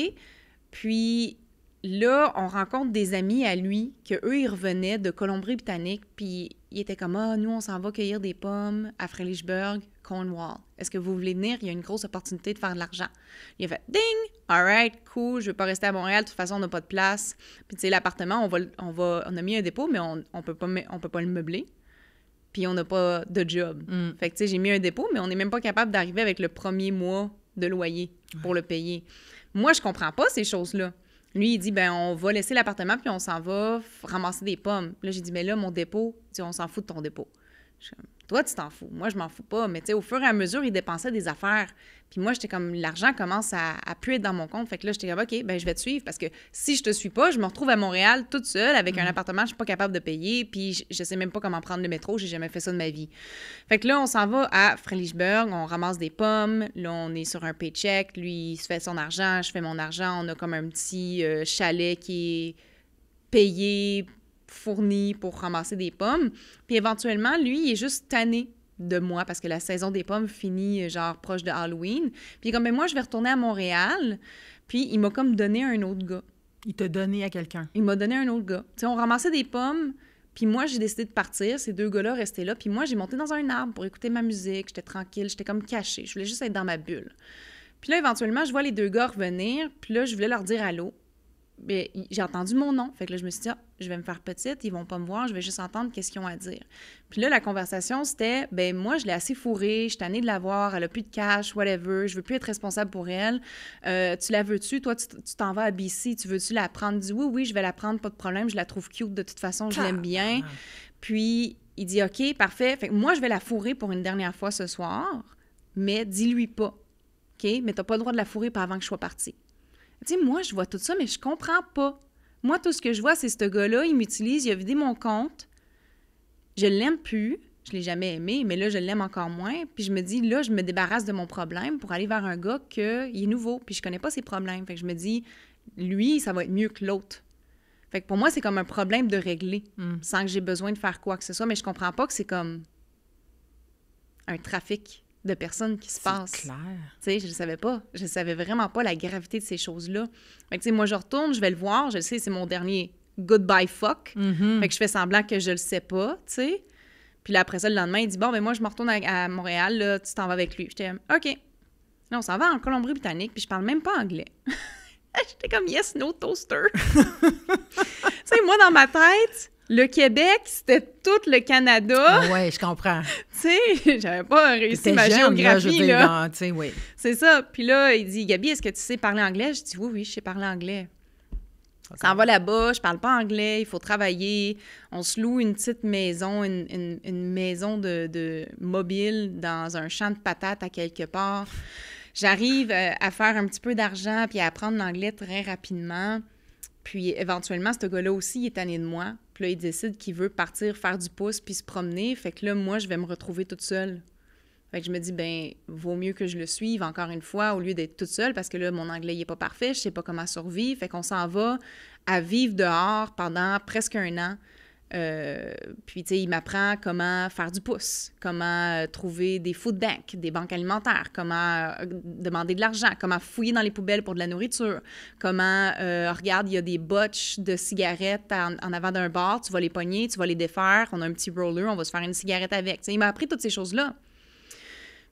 Puis là, on rencontre des amis à lui, qu'eux, ils revenaient de Colombie-Britannique, puis ils étaient comme, ah, nous, on s'en va cueillir des pommes à Fredericksburg, Cornwall. Est-ce que vous voulez venir? Il y a une grosse opportunité de faire de l'argent. Il a fait, ding! All right, cool, je veux pas rester à Montréal, de toute façon, on n'a pas de place. Puis tu sais, l'appartement, on a mis un dépôt, mais on peut pas le meubler. Puis on n'a pas de job. Fait que, tu sais, j'ai mis un dépôt, mais on n'est même pas capable d'arriver avec le premier mois de loyer pour le payer. Moi, je comprends pas ces choses-là. Lui, il dit, ben on va laisser l'appartement, puis on s'en va ramasser des pommes. Là, j'ai dit, mais là, mon dépôt, tu sais, on s'en fout de ton dépôt. Je suis comme, toi, tu t'en fous. Moi, je m'en fous pas. Mais tu sais, au fur et à mesure, il dépensait des affaires. Puis moi, j'étais comme, l'argent commence à plus être dans mon compte. Fait que là, j'étais comme, OK, ben je vais te suivre parce que si je te suis pas, je me retrouve à Montréal toute seule avec un appartement que je suis pas capable de payer. Puis je sais même pas comment prendre le métro. J'ai jamais fait ça de ma vie. Fait que là, on s'en va à Fredericksburg. On ramasse des pommes. Là, on est sur un paycheck. Lui, il se fait son argent. Je fais mon argent. On a comme un petit chalet qui est payé, fourni pour ramasser des pommes. Puis éventuellement, lui, il est juste tanné de moi parce que la saison des pommes finit genre proche de Halloween. Puis il est comme, mais moi, je vais retourner à Montréal. Puis il m'a comme donné un autre gars. Il t'a donné à quelqu'un. Il m'a donné un autre gars. Tu sais, on ramassait des pommes, puis moi, j'ai décidé de partir. Ces 2 gars-là restaient là. Puis moi, j'ai monté dans un arbre pour écouter ma musique. J'étais tranquille, j'étais comme cachée. Je voulais juste être dans ma bulle. Puis là, éventuellement, je vois les 2 gars revenir. Puis là, je voulais leur dire allô. Bien, j'ai entendu mon nom. Fait que là, je me suis dit, ah, je vais me faire petite, ils vont pas me voir, je vais juste entendre qu'est-ce qu'ils ont à dire. Puis là, la conversation, c'était, ben moi, je l'ai assez fourrée, je suis tannée de la voir, elle a plus de cash, whatever, je veux plus être responsable pour elle. Tu la veux-tu? Toi, tu t'en vas à BC, tu veux-tu la prendre? Il dit, oui, je vais la prendre, pas de problème, je la trouve cute, de toute façon, je l'aime bien. Puis, il dit, OK, parfait. Fait que moi, je vais la fourrer pour une dernière fois ce soir, mais dis-lui pas, OK? Mais t'as pas le droit de la fourrer pas avant que je sois partie. Tu sais, moi, je vois tout ça, mais je comprends pas. Moi, tout ce que je vois, c'est ce gars-là, il m'utilise, il a vidé mon compte. Je l'aime plus. Je l'ai jamais aimé, mais là, je l'aime encore moins. Puis je me dis, là, je me débarrasse de mon problème pour aller vers un gars qui est nouveau, puis je connais pas ses problèmes. Fait que je me dis, lui, ça va être mieux que l'autre. Fait que pour moi, c'est comme un problème de régler, sans que j'ai besoin de faire quoi que ce soit, mais je comprends pas que c'est comme un trafic de personnes qui se passe. C'est clair. Tu sais, je le savais pas. Je savais vraiment pas la gravité de ces choses-là. Fait que, tu sais, moi, je retourne, je vais le voir, je le sais, c'est mon dernier goodbye fuck. Fait que je fais semblant que je le sais pas, tu sais. Puis là, après ça, le lendemain, il dit, bon, ben moi, je me retourne à Montréal, là, tu t'en vas avec lui. J'étais comme, OK. Là, on s'en va en Colombie-Britannique, puis je parle même pas anglais. J'étais comme, yes, no toaster. Tu sais, moi, dans ma tête, le Québec, c'était tout le Canada. Oui, je comprends. Tu sais, j'avais pas réussi ma jeune, géographie, là. Tu sais, oui. C'est ça. Puis là, il dit, Gabi, est-ce que tu sais parler anglais? Je dis, oui, je sais parler anglais. Ça en va là-bas, je parle pas anglais, il faut travailler. On se loue une petite maison, une maison de mobile dans un champ de patates à quelque part. J'arrive à faire un petit peu d'argent puis à apprendre l'anglais très rapidement. Puis éventuellement, ce gars-là aussi, il est tanné de moi. Puis là, il décide qu'il veut partir faire du pouce puis se promener. Fait que là, moi, je vais me retrouver toute seule. Fait que je me dis, ben vaut mieux que je le suive encore une fois au lieu d'être toute seule parce que là, mon anglais, il est pas parfait, je sais pas comment survivre. Fait qu'on s'en va à vivre dehors pendant presque 1 an. Puis, tu sais, il m'apprend comment faire du pouce, comment trouver des food banks, des banques alimentaires, comment demander de l'argent, comment fouiller dans les poubelles pour de la nourriture, comment, regarde, il y a des botches de cigarettes en avant d'un bar, tu vas les pogner, tu vas les défaire, on a un petit roller, on va se faire une cigarette avec. Tu sais, il m'a appris toutes ces choses-là.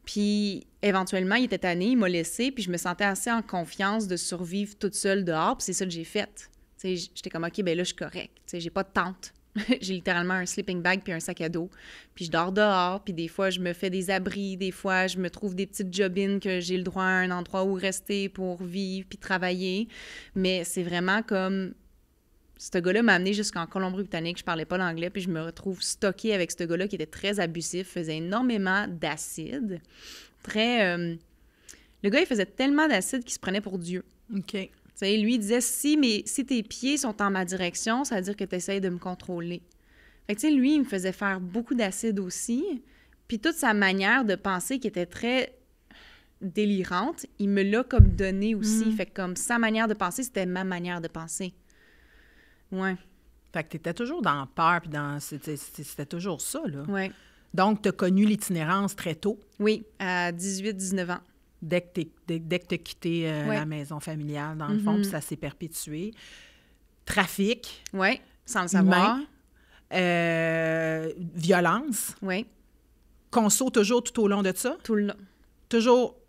Puis, éventuellement, il était tanné, il m'a laissé, puis je me sentais assez en confiance de survivre toute seule dehors, puis c'est ça que j'ai fait. Tu sais, j'étais comme, OK, ben là, je suis correcte. Tu sais, j'ai pas de tente. J'ai littéralement un sleeping bag puis un sac à dos. Puis je dors dehors, puis des fois, je me fais des abris, des fois, je me trouve des petites job-ins que j'ai le droit à un endroit où rester pour vivre puis travailler. Mais c'est vraiment comme... Ce gars-là m'a amené jusqu'en Colombie-Britannique, je parlais pas l'anglais, puis je me retrouve stockée avec ce gars-là qui était très abusif, faisait énormément d'acide. Le gars, il faisait tellement d'acide qu'il se prenait pour Dieu. OK. Tu sais, lui, il disait, si tes pieds sont en ma direction, ça veut dire que tu essaies de me contrôler. Fait que, tu sais, lui, il me faisait faire beaucoup d'acide aussi, puis toute sa manière de penser qui était très délirante, il me l'a comme donné aussi. Fait que comme sa manière de penser, c'était ma manière de penser. Ouais. Fait que t'étais toujours dans la peur, puis c'était toujours ça, là. Ouais. Donc, t'as connu l'itinérance très tôt, Oui, à 18-19 ans. dès que t'as quitté la maison familiale, dans le fond, puis ça s'est perpétué. Trafic. Oui, sans le savoir. Violence. Oui, Conso toujours tout au long de ça. tout le long. Toujours.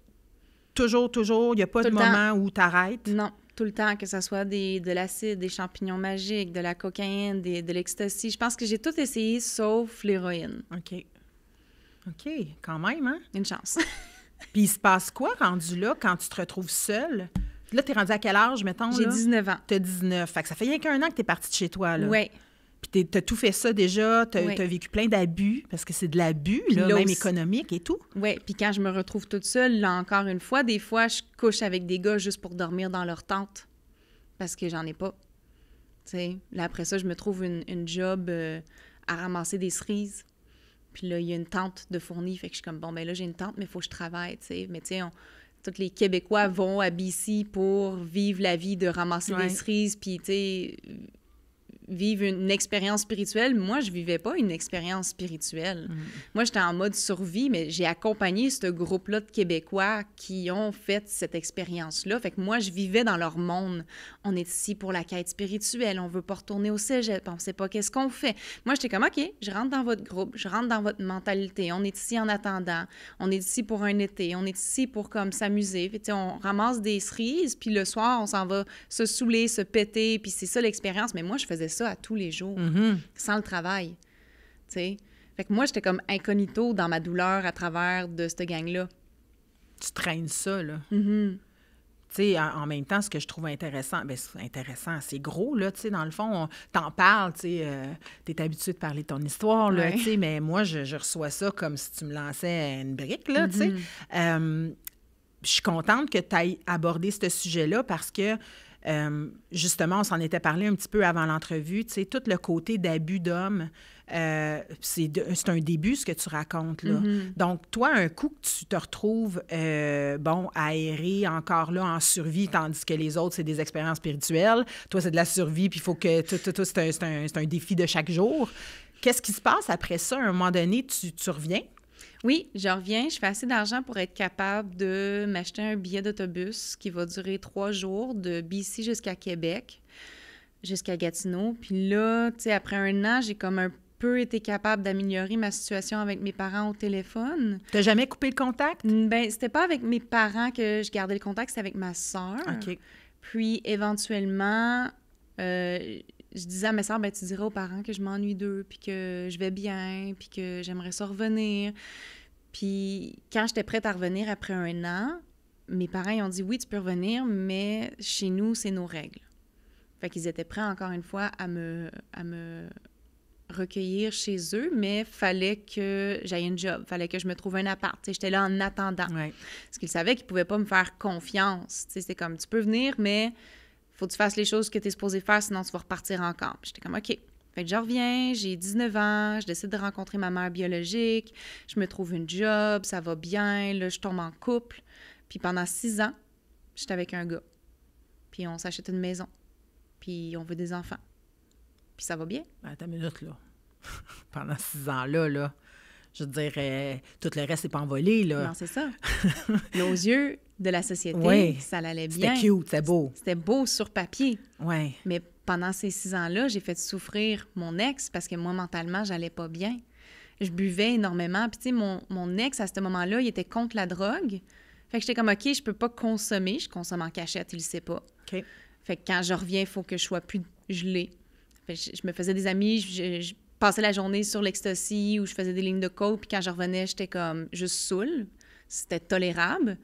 Il n'y a pas Tout de le temps. moment où t'arrêtes. Non, tout le temps, que ce soit de l'acide, des champignons magiques, de la cocaïne, de l'ecstasy. Je pense que j'ai tout essayé sauf l'héroïne. OK, quand même, hein? Une chance. Puis il se passe quoi rendu là quand tu te retrouves seule? Là, t'es rendu à quel âge, mettons? J'ai là? 19 ans. T'as 19. Fait que ça fait rien qu'un an que t'es partie de chez toi, là. Oui. Puis t'as tout fait ça déjà, t'as Oui. vécu plein d'abus, parce que c'est de l'abus, Puis là, là même aussi- économique et tout. Oui, puis quand je me retrouve toute seule, là, encore une fois, des fois, je couche avec des gars juste pour dormir dans leur tente parce que j'en ai pas. Tu sais, là, après ça, je me trouve une job à ramasser des cerises. Puis là, il y a une tente de fournie. Fait que je suis comme, bon, ben là, j'ai une tente, mais il faut que je travaille, tu sais. Mais tu sais, tous les Québécois vont à BC pour vivre la vie de ramasser Ouais. des cerises, puis, tu sais, vivre une expérience spirituelle. Moi, je vivais pas une expérience spirituelle. Moi, j'étais en mode survie, mais j'ai accompagné ce groupe-là de Québécois qui ont fait cette expérience-là. Fait que moi, je vivais dans leur monde. On est ici pour la quête spirituelle. On veut pas retourner au cégep. On sait pas qu'est-ce qu'on fait. Moi, j'étais comme, OK, je rentre dans votre groupe. Je rentre dans votre mentalité. On est ici en attendant. On est ici pour un été. On est ici pour, comme, s'amuser. Puis, tu sais, on ramasse des cerises, puis le soir, on s'en va se saouler, se péter, puis c'est ça l'expérience. Mais moi, je faisais ça à tous les jours, sans le travail, tu sais. Fait que moi, j'étais comme incognito dans ma douleur à travers de cette gang-là. Tu traînes ça, là. Tu sais, en même temps, ce que je trouve intéressant, bien, c'est intéressant, c'est gros, là, tu sais, dans le fond, t'en parles, tu sais, t'es habitué de parler de ton histoire, là, Ouais. tu sais, mais moi, je reçois ça comme si tu me lançais une brique, là, tu sais. Je suis contente que tu aies abordé ce sujet-là parce que Justement, on s'en était parlé un petit peu avant l'entrevue, tu sais, tout le côté d'abus d'hommes, c'est un début, ce que tu racontes, là. Donc, toi, un coup que tu te retrouves, aéré, encore là, en survie, tandis que les autres, c'est des expériences spirituelles. Toi, c'est de la survie, puis il faut que... c'est un défi de chaque jour. Qu'est-ce qui se passe après ça? À un moment donné, tu reviens? Oui, je reviens. Je fais assez d'argent pour être capable de m'acheter un billet d'autobus qui va durer 3 jours de BC jusqu'à Québec, jusqu'à Gatineau. Puis là, tu sais, après 1 an, j'ai comme un peu été capable d'améliorer ma situation avec mes parents au téléphone. T'as jamais coupé le contact? Ben, c'était pas avec mes parents que je gardais le contact, c'était avec ma sœur. OK. Puis, éventuellement, je disais à ma sœur, ben, tu diras aux parents que je m'ennuie d'eux, puis que je vais bien, puis que j'aimerais ça revenir. Puis, quand j'étais prête à revenir après 1 an, mes parents ils ont dit, oui, tu peux revenir, mais chez nous, c'est nos règles. Fait qu'ils étaient prêts, encore une fois, à me recueillir chez eux, mais fallait que j'aille une job, fallait que je me trouve un appart. T'sais, j'étais là en attendant. Ouais. Parce qu'ils savaient qu'ils ne pouvaient pas me faire confiance. T'sais, c'est comme, tu peux venir, mais faut que tu fasses les choses que tu es supposé faire, sinon tu vas repartir encore. Puis j'étais comme, OK. Fait que je reviens, j'ai 19 ans, je décide de rencontrer ma mère biologique, je me trouve une job, ça va bien, là, je tombe en couple. Puis pendant 6 ans, j'étais avec un gars. Puis on s'achète une maison. Puis on veut des enfants. Puis ça va bien. Attends une minute, là. Pendant 6 ans-là, là, je veux dire, tout le reste n'est pas envolé, là. Non, c'est ça. Mais aux yeux de la société, oui, ça allait bien. C'était cute, c'était beau. C'était beau sur papier. Oui. Mais pendant ces 6 ans-là, j'ai fait souffrir mon ex parce que moi, mentalement, j'allais pas bien. Je buvais énormément. Puis, tu sais, mon ex, à ce moment-là, il était contre la drogue. Fait que j'étais comme, OK, je peux pas consommer. Je consomme en cachette, il le sait pas. OK. Fait que quand je reviens, il faut que je sois plus gelée. Fait que je me faisais des amis, je passais la journée sur l'ecstasy ou je faisais des lignes de coke. Puis quand je revenais, j'étais comme juste saoule. C'était tolérable.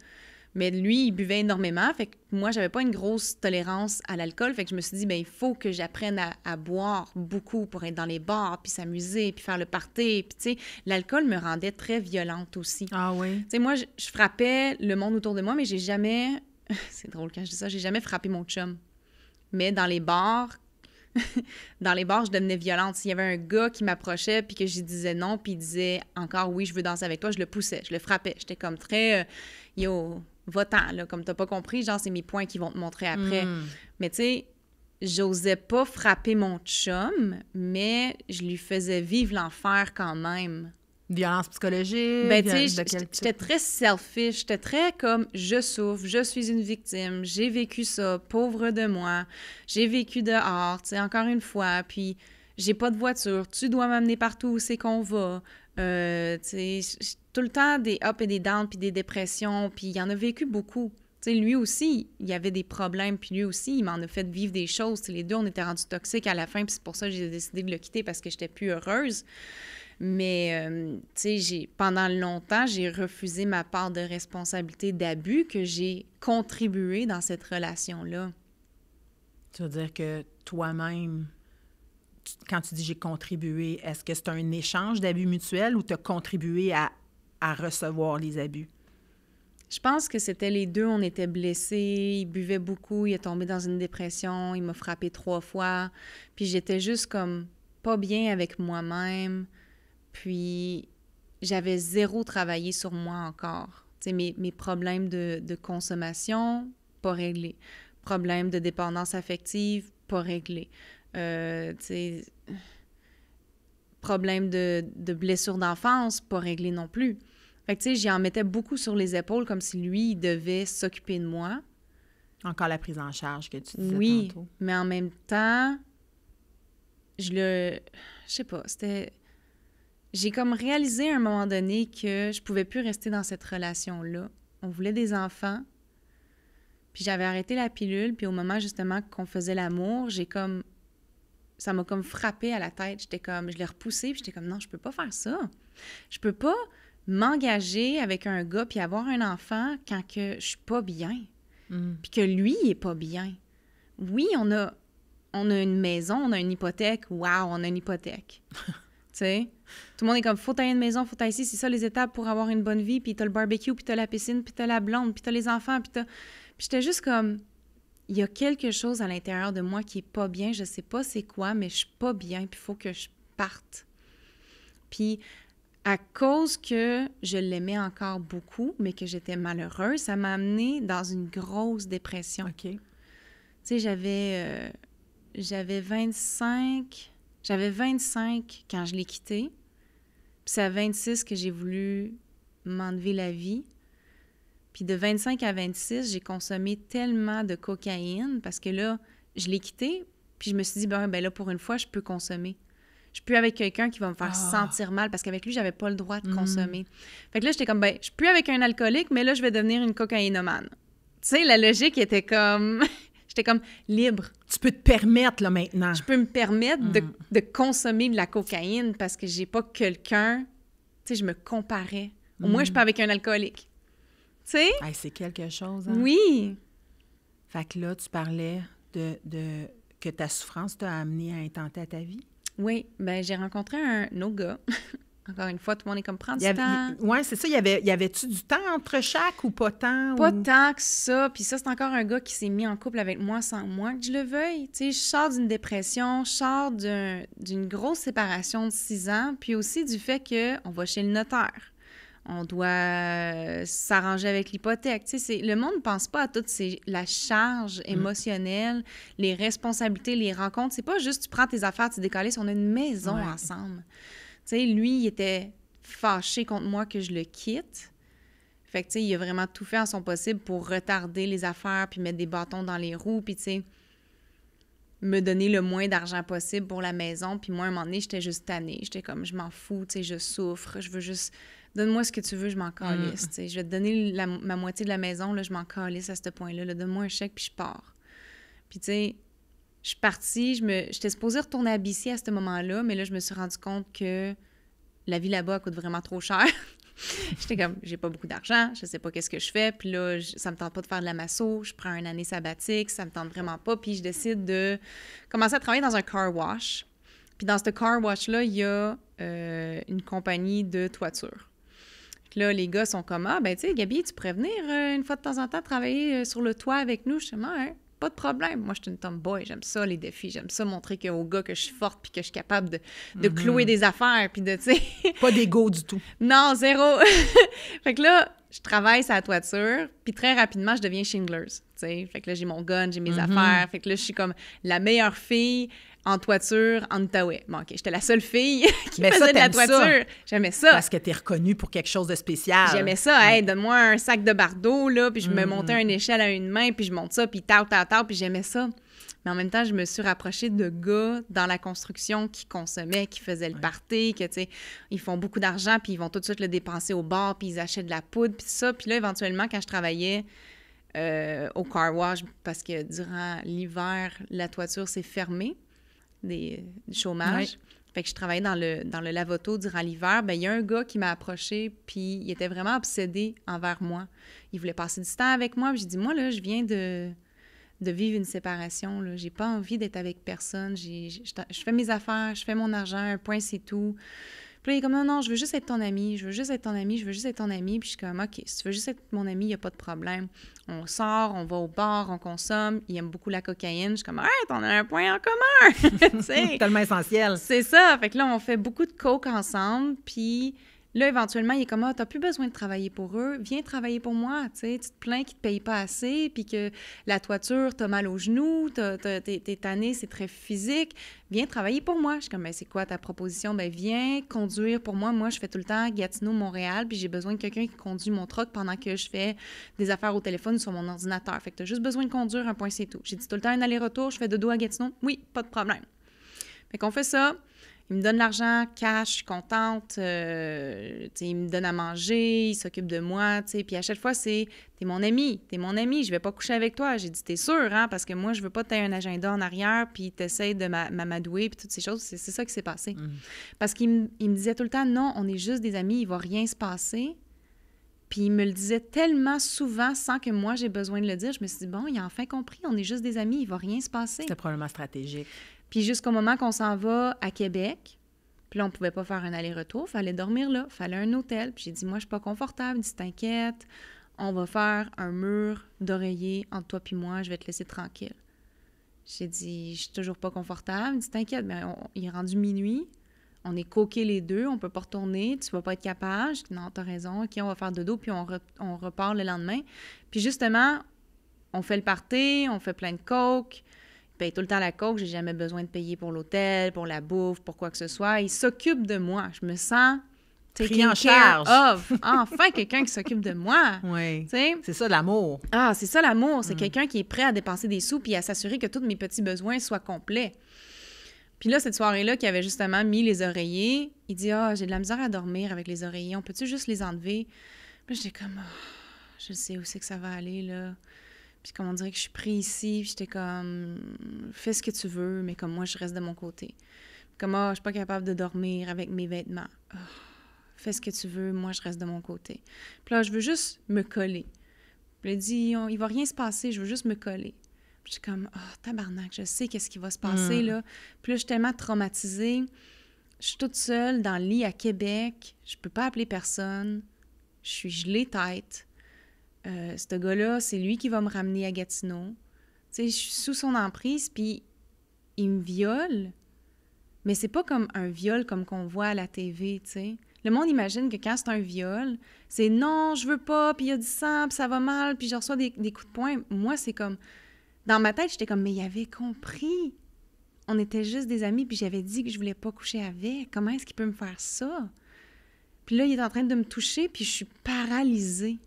Mais lui, il buvait énormément. Fait que moi, j'avais pas une grosse tolérance à l'alcool. Fait que je me suis dit, bien, il faut que j'apprenne à boire beaucoup pour être dans les bars, puis s'amuser, puis faire le party. Puis, tu sais, l'alcool me rendait très violente aussi. Ah oui? Tu sais, moi, je frappais le monde autour de moi, mais j'ai jamais... C'est drôle quand je dis ça. J'ai jamais frappé mon chum. Mais dans les bars... je devenais violente. S'il y avait un gars qui m'approchait puis que je disais non, puis il disait encore oui, je veux danser avec toi, je le poussais, je le frappais. J'étais comme très yo, va-t'en, là, comme t'as pas compris, genre c'est mes points qui vont te montrer après. Mais tu sais, j'osais pas frapper mon chum, mais je lui faisais vivre l'enfer quand même. Violence psychologique? Ben, tu sais, j'étais très selfish. J'étais très comme, je souffre, je suis une victime, j'ai vécu ça, pauvre de moi. J'ai vécu dehors, tu sais, encore une fois. Puis, j'ai pas de voiture. Tu dois m'amener partout où c'est qu'on va. Tu sais, tout le temps des ups et des downs, puis des dépressions. Puis, il en a vécu beaucoup. Tu sais, lui aussi, il y avait des problèmes. Puis, lui aussi, il m'en a fait vivre des choses. T'sais, les deux, on était rendus toxiques à la fin. Puis, c'est pour ça que j'ai décidé de le quitter parce que j'étais plus heureuse. Mais, tu sais, pendant longtemps, j'ai refusé ma part de responsabilité d'abus que j'ai contribué dans cette relation-là. Tu veux dire que toi-même, quand tu dis « j'ai contribué », est-ce que c'est un échange d'abus mutuels ou tu as contribué à recevoir les abus? Je pense que c'était les deux. On était blessés, il buvait beaucoup, il est tombé dans une dépression, il m'a frappé 3 fois. Puis j'étais juste comme pas bien avec moi-même. Puis, j'avais 0 travaillé sur moi encore. Tu sais, mes problèmes de consommation, pas réglés. Problèmes de dépendance affective, pas réglés. Tu sais, problèmes de blessures d'enfance, pas réglés non plus. Fait que, tu sais, j'y en mettais beaucoup sur les épaules comme si lui, il devait s'occuper de moi. Encore la prise en charge que tu disais oui, tantôt. Mais en même temps, je sais pas, c'était... J'ai comme réalisé à un moment donné que je pouvais plus rester dans cette relation-là. On voulait des enfants, puis j'avais arrêté la pilule, puis au moment justement qu'on faisait l'amour, ça m'a comme frappé à la tête. J'étais comme, je l'ai repoussé, puis j'étais comme, non, je peux pas faire ça. Je peux pas m'engager avec un gars puis avoir un enfant quand que je suis pas bien, puis que lui, il est pas bien. Oui, on a une maison, on a une hypothèque. Wow, on a une hypothèque. Tu sais, tout le monde est comme, faut t'aller une maison, faut t'aller ici, c'est ça les étapes pour avoir une bonne vie, puis t'as le barbecue, puis t'as la piscine, puis t'as la blonde, puis t'as les enfants, puis j'étais juste comme, il y a quelque chose à l'intérieur de moi qui est pas bien. Je sais pas c'est quoi, mais je suis pas bien, puis il faut que je parte. Puis, à cause que je l'aimais encore beaucoup, mais que j'étais malheureuse, ça m'a amenée dans une grosse dépression. OK. Tu sais, j'avais 25 quand je l'ai quitté. Puis c'est à 26 que j'ai voulu m'enlever la vie. Puis de 25 à 26, j'ai consommé tellement de cocaïne parce que là, je l'ai quitté, puis je me suis dit, ben là, pour une fois, je peux consommer. Je suis plus avec quelqu'un qui va me faire sentir mal parce qu'avec lui, j'avais pas le droit de consommer. Fait que là, j'étais comme, ben, je suis plus avec un alcoolique, mais là, je vais devenir une cocaïnomane. Tu sais, la logique était comme... J'étais comme libre. Tu peux te permettre, là, maintenant. Je peux me permettre de consommer de la cocaïne parce que j'ai pas quelqu'un... Tu sais, je me comparais. Au moins, je suis pas avec un alcoolique. Tu sais? Hey, c'est quelque chose, hein? Oui. Fait que là, tu parlais de que ta souffrance t'a amené à intenter à ta vie? Oui. Ben j'ai rencontré un autre gars. Encore une fois, tout le monde est comme prendre du temps. Oui, c'est ça. Y avait-tu du temps entre chaque ou pas tant? Pas tant que ça. Puis ça, c'est encore un gars qui s'est mis en couple avec moi sans moi que je le veuille. Tu sais, je sors d'une dépression, je sors d'une grosse séparation de 6 ans, puis aussi du fait qu'on va chez le notaire. On doit s'arranger avec l'hypothèque. Tu sais, le monde ne pense pas à toute la charge émotionnelle, les responsabilités, les rencontres. C'est pas juste tu prends tes affaires, tu décolles, on a une maison ensemble. Tu sais, lui, il était fâché contre moi que je le quitte. Fait que, tu sais, il a vraiment tout fait en son possible pour retarder les affaires puis mettre des bâtons dans les roues puis, tu sais, me donner le moins d'argent possible pour la maison. Puis moi, à un moment donné, j'étais juste tannée. J'étais comme, je m'en fous, tu sais, je souffre. Je veux juste... Donne-moi ce que tu veux, je m'en calisse, tu sais. Je vais te donner ma moitié de la maison, là, je m'en calisse à ce point-là. Là. Donne-moi un chèque puis je pars. Puis, tu sais... Je suis partie, j'étais supposée retourner à BC à ce moment-là, mais là, je me suis rendu compte que la vie là-bas coûte vraiment trop cher. J'étais comme, j'ai pas beaucoup d'argent, je sais pas qu'est-ce que je fais, puis là, ça me tente pas de faire de la masso, je prends une année sabbatique, ça me tente vraiment pas, puis je décide de commencer à travailler dans un car wash. Puis dans ce car wash-là, il y a une compagnie de toiture. Puis là, les gars sont comme, ah, ben tu sais, Gabi, tu pourrais venir une fois de temps en temps travailler sur le toit avec nous. Je suis comme, ah, hein? Pas de problème. Moi, je suis une tomboy. J'aime ça, les défis. J'aime ça, montrer aux gars que je suis forte puis que je suis capable de clouer des affaires puis de, tu sais... Pas d'ego du tout. Non, zéro. Fait que là, je travaille sur la toiture puis très rapidement, je deviens Schindler's, tu sais. Fait que là, j'ai mon gun, j'ai mes affaires. Fait que là, je suis comme la meilleure fille en toiture en Outaouais. Bon, OK, j'étais la seule fille qui faisait de la toiture. Ça. J'aimais ça. Parce que t'es reconnue pour quelque chose de spécial. J'aimais ça. Hey, donne-moi un sac de bardeaux, là, puis je me montais une échelle à une main, puis je monte ça, puis tao, puis j'aimais ça. Mais en même temps, je me suis rapprochée de gars dans la construction qui consommaient, qui faisaient le party, que, tu sais, ils font beaucoup d'argent, puis ils vont tout de suite le dépenser au bar, puis ils achètent de la poudre, puis ça. Puis là, éventuellement, quand je travaillais au car wash, parce que durant l'hiver, la toiture s'est fermée, du chômage. Ouais. Fait que je travaillais dans le lave-auto durant l'hiver. Bien, il y a un gars qui m'a approché, puis il était vraiment obsédé envers moi. Il voulait passer du temps avec moi. Puis j'ai dit, moi, là, je viens de vivre une séparation. Là. J'ai pas envie d'être avec personne. Je fais mes affaires, je fais mon argent, un point, c'est tout. Puis là, il est comme, non, je veux juste être ton ami, je veux juste être ton ami, je veux juste être ton ami. Puis je suis comme, OK, si tu veux juste être mon ami, il n'y a pas de problème. On sort, on va au bar, on consomme. Il aime beaucoup la cocaïne. Je suis comme, hey, t'en as un point en commun! C'est tellement essentiel. C'est ça. Fait que là, on fait beaucoup de coke ensemble. Puis là, éventuellement, il est comme, ah, t'as plus besoin de travailler pour eux. Viens travailler pour moi. Tu sais, tu te plains qu'ils te payent pas assez, puis que la toiture, t'as mal aux genoux, t'es tanné, c'est très physique. Viens travailler pour moi. Je suis comme, ben, c'est quoi ta proposition? Ben, viens conduire pour moi. Moi, je fais tout le temps Gatineau-Montréal, puis j'ai besoin de quelqu'un qui conduit mon truck pendant que je fais des affaires au téléphone ou sur mon ordinateur. Fait que t'as juste besoin de conduire, un point, c'est tout. J'ai dit tout le temps un aller-retour, je fais dodo à Gatineau. Oui, pas de problème. Fait qu'on fait ça. Il me donne l'argent, cash, je suis contente, il me donne à manger, il s'occupe de moi, puis à chaque fois, c'est « t'es mon ami, je vais pas coucher avec toi ». J'ai dit « t'es sûr, hein, parce que moi, je veux pas que t'aies un agenda en arrière, puis t'essayes de m'amadouer, puis toutes ces choses ». C'est ça qui s'est passé. Parce qu'il me disait tout le temps « non, on est juste des amis, il va rien se passer ». Puis il me le disait tellement souvent sans que moi, j'ai besoin de le dire. Je me suis dit « bon, il a enfin compris, on est juste des amis, il va rien se passer ». C'était probablement stratégique. Puis jusqu'au moment qu'on s'en va à Québec, puis là, on pouvait pas faire un aller-retour, fallait dormir là, fallait un hôtel. Puis j'ai dit, moi, je suis pas confortable. Il dit, t'inquiète, on va faire un mur d'oreiller entre toi puis moi, je vais te laisser tranquille. J'ai dit, je suis toujours pas confortable. Il dit, t'inquiète, mais il est rendu minuit. On est coqués les deux, on peut pas retourner, tu vas pas être capable. Je dis, non, t'as raison, OK, on va faire dodo, puis on repart le lendemain. Puis justement, on fait le party, on fait plein de coke. Il paye tout le temps la coke, j'ai jamais besoin de payer pour l'hôtel, pour la bouffe, pour quoi que ce soit. Il s'occupe de moi. Je me sens pris en charge. Enfin, quelqu'un qui s'occupe de moi. Oui. T'sais? C'est ça l'amour. Ah, c'est ça l'amour. C'est quelqu'un qui est prêt à dépenser des sous puis à s'assurer que tous mes petits besoins soient complets. Puis là, cette soirée-là, qui avait justement mis les oreillers, il dit « Ah, j'ai de la misère à dormir avec les oreillers. On peut-tu juste les enlever? » Puis j'étais comme « Je sais où c'est que ça va aller, là. » Puis comme on dirait que je suis pris ici. Puis j'étais comme « Fais ce que tu veux, mais comme moi, je reste de mon côté. » Comme « Ah, je suis pas capable de dormir avec mes vêtements. Oh, fais ce que tu veux, moi, je reste de mon côté. » Puis là, je veux juste me coller. Puis il dit « Il va rien se passer, je veux juste me coller. » Puis je suis comme, oh, tabarnak, je sais qu'est-ce qui va se passer, là. Puis là, je suis tellement traumatisée. Je suis toute seule dans le lit à Québec. Je peux pas appeler personne. Je suis gelée tête. Ce gars-là, c'est lui qui va me ramener à Gatineau. Tu sais, je suis sous son emprise, puis il me viole. Mais c'est pas comme un viol comme qu'on voit à la TV, tu sais. Le monde imagine que quand c'est un viol, c'est non, je veux pas, puis il y a du sang, puis ça va mal, puis je reçois des coups de poing. Moi, c'est comme... Dans ma tête, j'étais comme, mais il avait compris. On était juste des amis, puis j'avais dit que je voulais pas coucher avec. Comment est-ce qu'il peut me faire ça? Puis là, il est en train de me toucher, puis je suis paralysée.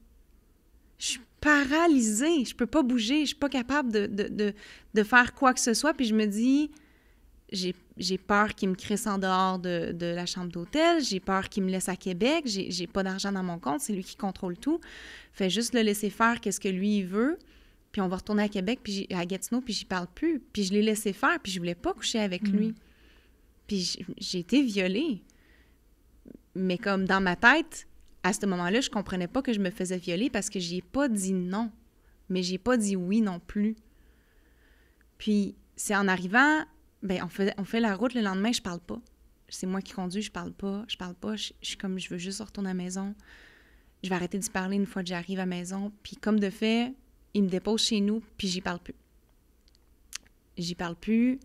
Je suis paralysée. Je peux pas bouger. Je suis pas capable de faire quoi que ce soit. Puis je me dis, j'ai peur qu'il me crisse en dehors de la chambre d'hôtel. J'ai peur qu'il me laisse à Québec. J'ai pas d'argent dans mon compte. C'est lui qui contrôle tout. Fait juste le laisser faire qu'est-ce que lui, il veut. Puis on va retourner à Québec, puis à Gatineau, puis j'y parle plus. Puis je l'ai laissé faire, puis je voulais pas coucher avec lui. Puis j'ai été violée. Mais comme dans ma tête, à ce moment-là, je comprenais pas que je me faisais violer parce que j'y ai pas dit non. Mais j'ai pas dit oui non plus. Puis c'est en arrivant, ben on fait la route le lendemain, je parle pas. C'est moi qui conduis, je parle pas. Je suis comme, je veux juste retourner à la maison. Je vais arrêter d'y parler une fois que j'arrive à la maison. Puis comme de fait... Il me dépose chez nous, puis j'y parle plus. J'y parle plus.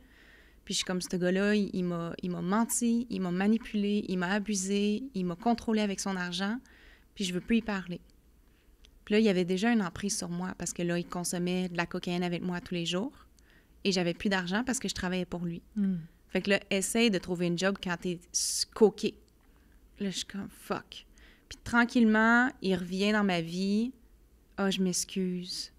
Puis je suis comme, ce gars-là, il m'a menti, il m'a manipulé, il m'a abusé, il m'a contrôlé avec son argent, puis je veux plus y parler. Puis là, il y avait déjà une emprise sur moi, parce que là, il consommait de la cocaïne avec moi tous les jours, et j'avais plus d'argent parce que je travaillais pour lui. Fait que là, essaye de trouver une job quand t'es coqué. Là, je suis comme, fuck. Puis tranquillement, il revient dans ma vie. Ah, je m'excuse.